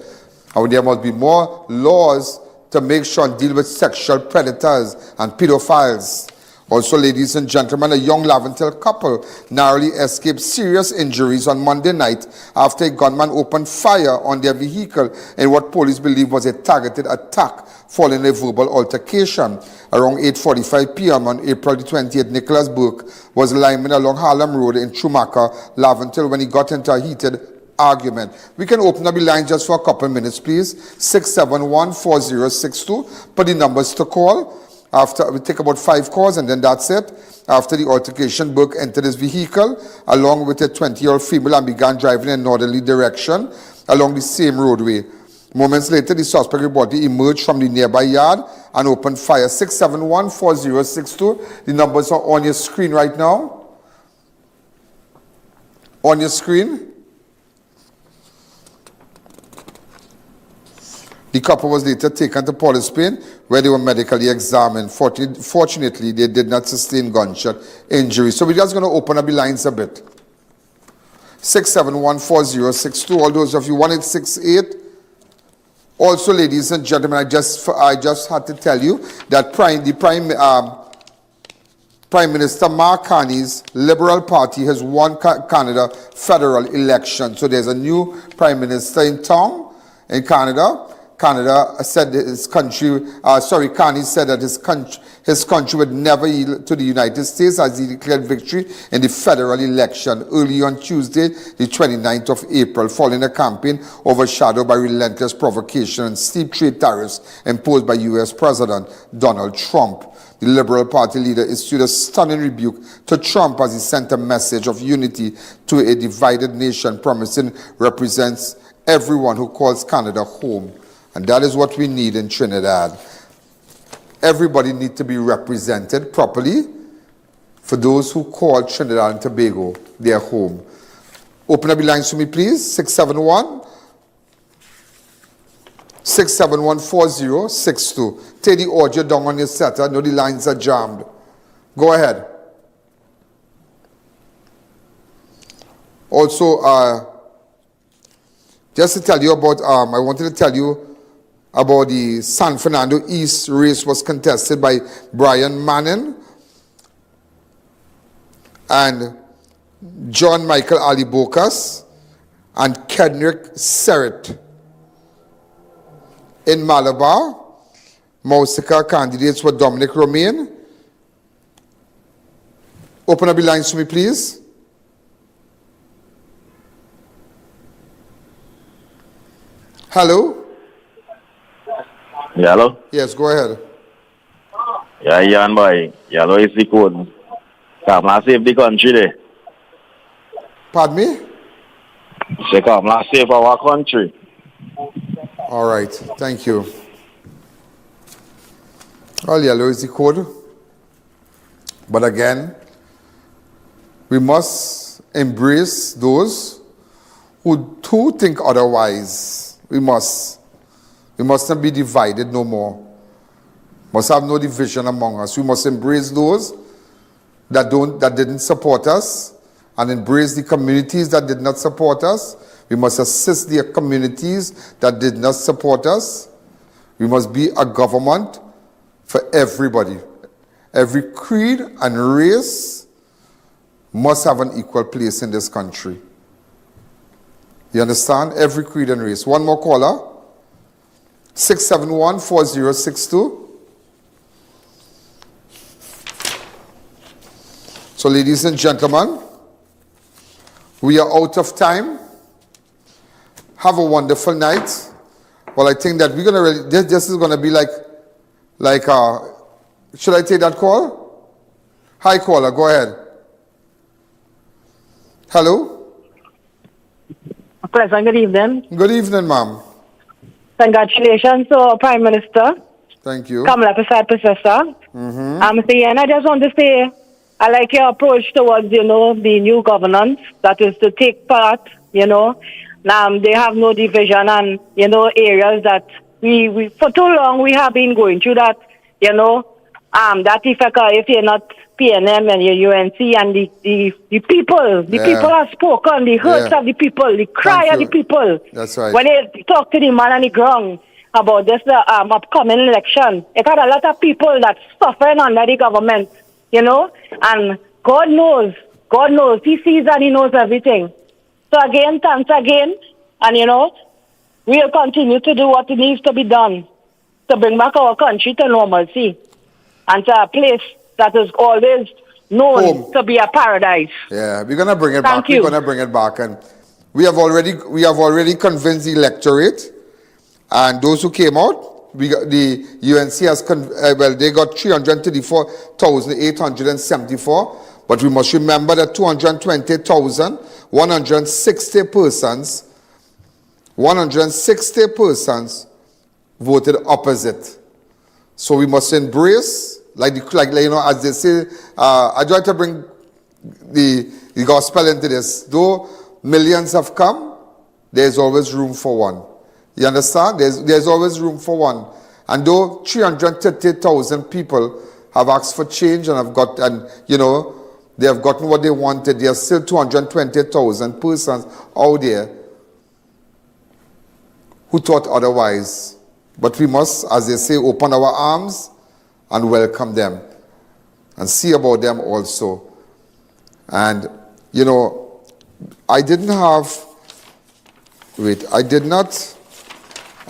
There must be more laws to make sure and deal with sexual predators and pedophiles. Also, ladies and gentlemen, a young Laventille couple narrowly escaped serious injuries on Monday night after a gunman opened fire on their vehicle in what police believe was a targeted attack following a verbal altercation. Around 8:45 p.m. on April the 20th, Nicholas Burke was lineman along Harlem Road in Chumaka, Laventille, when he got into a heated argument. We can open up the line just for a couple minutes, please. 671-4062. Put the numbers to call. After we take about 5 calls and then that's it. After the altercation, Burke entered his vehicle along with a 20-year-old female and began driving in a northerly direction along the same roadway. Moments later, the suspect reportedly emerged from the nearby yard and opened fire. 671-4062. The numbers are on your screen right now. On your screen. The couple was later taken to Port Spain, where they were medically examined. Fortunately, they did not sustain gunshot injuries. So we're just going to open up the lines a bit. 671-4062. All those of you 1868. Also, ladies and gentlemen, I just had to tell you that Prime Minister Mark Carney's Liberal Party has won Canada federal election. So there's a new Prime Minister in town in Canada. Canada said Carney said that his country would never yield to the United States as he declared victory in the federal election early on Tuesday, the 29th of April, following a campaign overshadowed by relentless provocation and steep trade tariffs imposed by U.S. President Donald Trump. The Liberal Party leader issued a stunning rebuke to Trump as he sent a message of unity to a divided nation, promising represents everyone who calls Canada home. And that is what we need in Trinidad. Everybody needs to be represented properly for those who call Trinidad and Tobago their home. Open up the lines for me, please. 671-4062. Take the audio down on your set. I know the lines are jammed. Go ahead. Also, just to tell you about, I wanted to tell you about the San Fernando East race was contested by Brian Manning and John Michael Ali Bocas and Kendrick Serrett. In Malabar, Mausika candidates were Dominic Romain. Open up the lines for me, please. Hello? Yeah, hello? Yes, go ahead. Yeah, Ian boy. Yeah, hello, is the code. Come and save the country there. Pardon me? Say come and save our country. All right, thank you. Well, yellow is the code. But again, we must embrace those who think otherwise. We must not be divided no more. Must have no division among us. We must embrace those that didn't support us and embrace the communities that did not support us. We must assist the communities that did not support us. We must be a government for everybody. Every creed and race must have an equal place in this country. You understand? Every creed and race. One more caller. 671-4062. So, ladies and gentlemen, we are out of time. Have a wonderful night. Well, I think that we're gonna this is gonna be like should I take that call? Hi, caller, go ahead. Hello. Pleasant good evening. Good evening, ma'am. Congratulations to Prime Minister. Thank you. Kamala Prasad. Mr. Ayanna, I just want to say I like your approach towards, the new governance, that is to take part, they have no division and, areas that we for too long we have been going through that, that if you're not PNM and your UNC and the people, people have spoken, the hurts of the people, the cry of the people. That's right. When they talk to the man on the ground about this upcoming election. It had a lot of people that suffering under the government, you know, and God knows, He sees and He knows everything. So again, thanks again, and you know, we'll continue to do what needs to be done to bring back our country to normalcy and to a place that is always known to be a paradise. Yeah, we're gonna bring it Thank back. you. We're gonna bring it back, and we have already convinced the electorate, and those who came out. We got, the UNC has they got 334,874, but we must remember that 220,160 persons voted opposite. So we must embrace, like you know, as they say. I try to bring the gospel into this. Though millions have come, there's always room for one. You understand? There's always room for one. And though 330,000 people have asked for change and you know, they have gotten what they wanted, there are still 220,000 persons out there who thought otherwise. But we must, as they say, open our arms and welcome them and see about them also. And, you know, I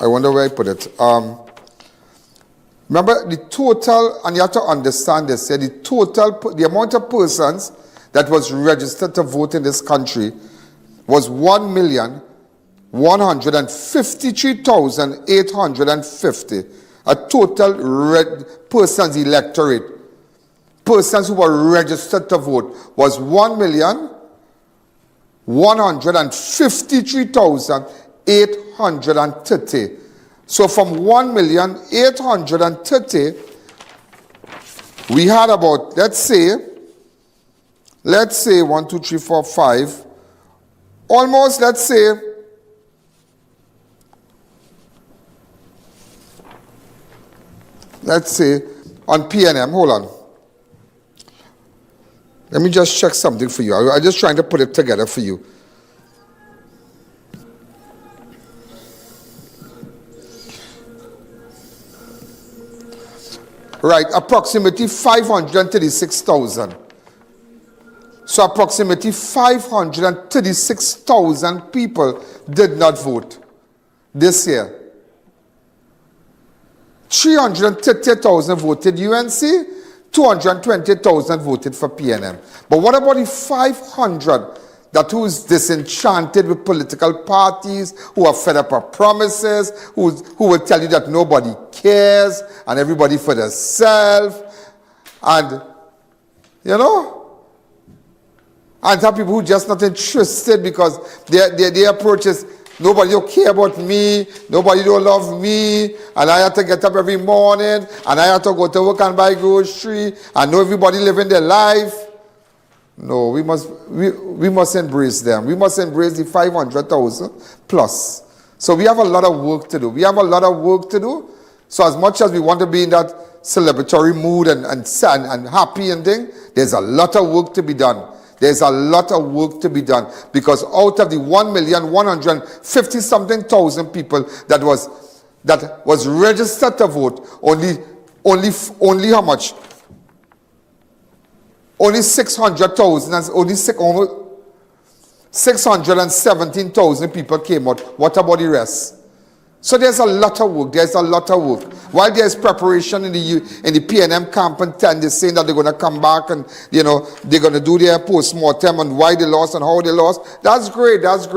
wonder where I put it. Remember the total, and you have to understand this, the amount of persons that was registered to vote in this country was 1,153,850. A total persons electorate, persons who were registered to vote was 1,153,830. So from 1,830,000, we had about, let's say 1, 2, 3, 4, 5, almost, let's say, on PNM, hold on. Let me just check something for you. I'm just trying to put it together for you. Right, approximately 536,000. So approximately 536,000 people did not vote this year. 330,000 voted UNC, 220,000 voted for PNM. But what about the 500 that who is disenchanted with political parties, who are fed up of promises, who will tell you that nobody cares and everybody for themselves, and you know, and some people who just not interested because their approach is nobody don't care about me, nobody don't love me, and I have to get up every morning and I have to go to work and buy grocery and know everybody living their life. No, we must embrace them. We must embrace the 500,000 plus. So we have a lot of work to do. So as much as we want to be in that celebratory mood and happy and thing, there's a lot of work to be done. Because out of the 1,150,000 people that was registered to vote, only how much? Only 600,000, only 617,000 people came out. What about the rest? So there's a lot of work. While there's preparation in the PNM camp and 10, they're saying that they're going to come back and, you know, they're going to do their post-mortem and why they lost and how they lost. That's great. And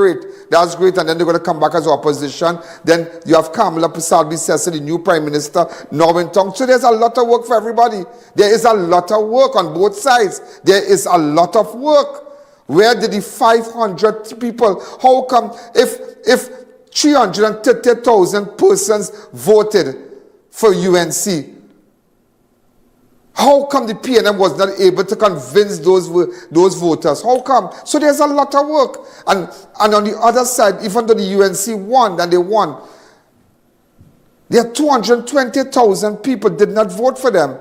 then they're going to come back as opposition. Then you have Kamala Prasad-Bissessy, the new prime minister, now in town. So there's a lot of work for everybody. There is a lot of work on both sides. There is a lot of work. Where did the 500 people, how come, if 330,000 persons voted for UNC, how come the PNM was not able to convince those voters? How come? So there's a lot of work. And on the other side, even though the UNC won, and they won, there are 220,000 people did not vote for them.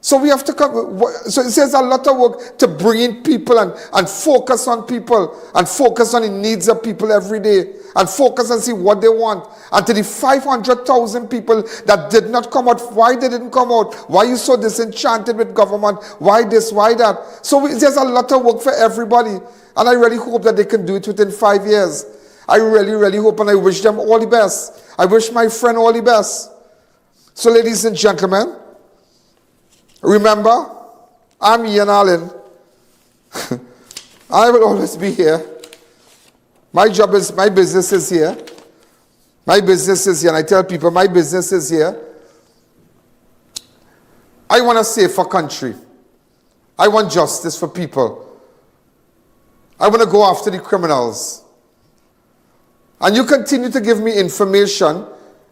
So we have to come. So it says a lot of work to bring in people and focus on people and focus on the needs of people every day and focus and see what they want. And to the 500,000 people that did not come out, why they didn't come out? Why you so disenchanted with government? Why this? Why that? So there's a lot of work for everybody. And I really hope that they can do it within 5 years. I really, really hope, and I wish them all the best. I wish my friend all the best. So ladies and gentlemen, remember, I'm Ian. I will always be here. My business is here. My business is here. And I tell people, my business is here. I want a safer country. I want justice for people. I want to go after the criminals. And you continue to give me information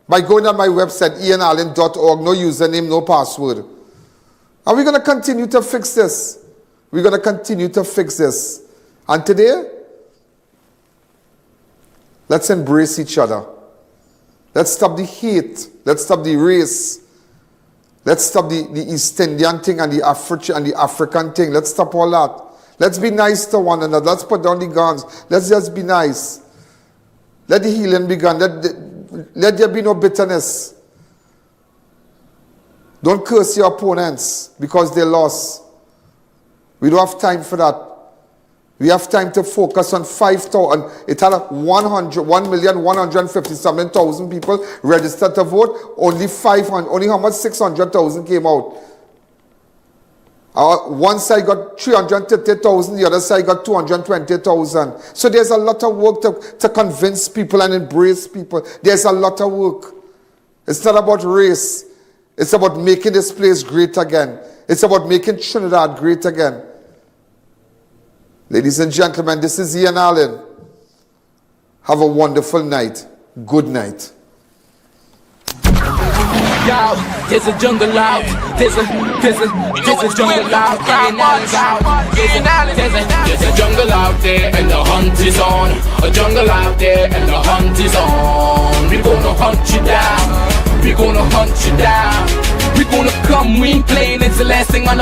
by going on my website, ianallen.org. No username, no password. And we're going to continue to fix this. We're going to continue to fix this. And today, let's embrace each other. Let's stop the hate. Let's stop the race. Let's stop the East Indian thing and the African thing. Let's stop all that. Let's be nice to one another. Let's put down the guns. Let's just be nice. Let the healing begin. Let there be no bitterness. Don't curse your opponents because they lost. We don't have time for that. We have time to focus on 5,000. It had 1,150,000 people registered to vote. Only how much? 600,000 came out. One side got 330,000, the other side got 220,000. So there's a lot of work to convince people and embrace people. There's a lot of work. It's not about race. It's about making this place great again. It's about making Trinidad great again. Ladies and gentlemen, this is Ian Allen. Have a wonderful night. Good night. Yo, there's a jungle out. There's a jungle out. There's a jungle out there and the hunt is on. A jungle out there and the hunt is on. We gonna hunt you down. We gonna hunt you down. We gonna come, we ain't playing, it's the last thing on our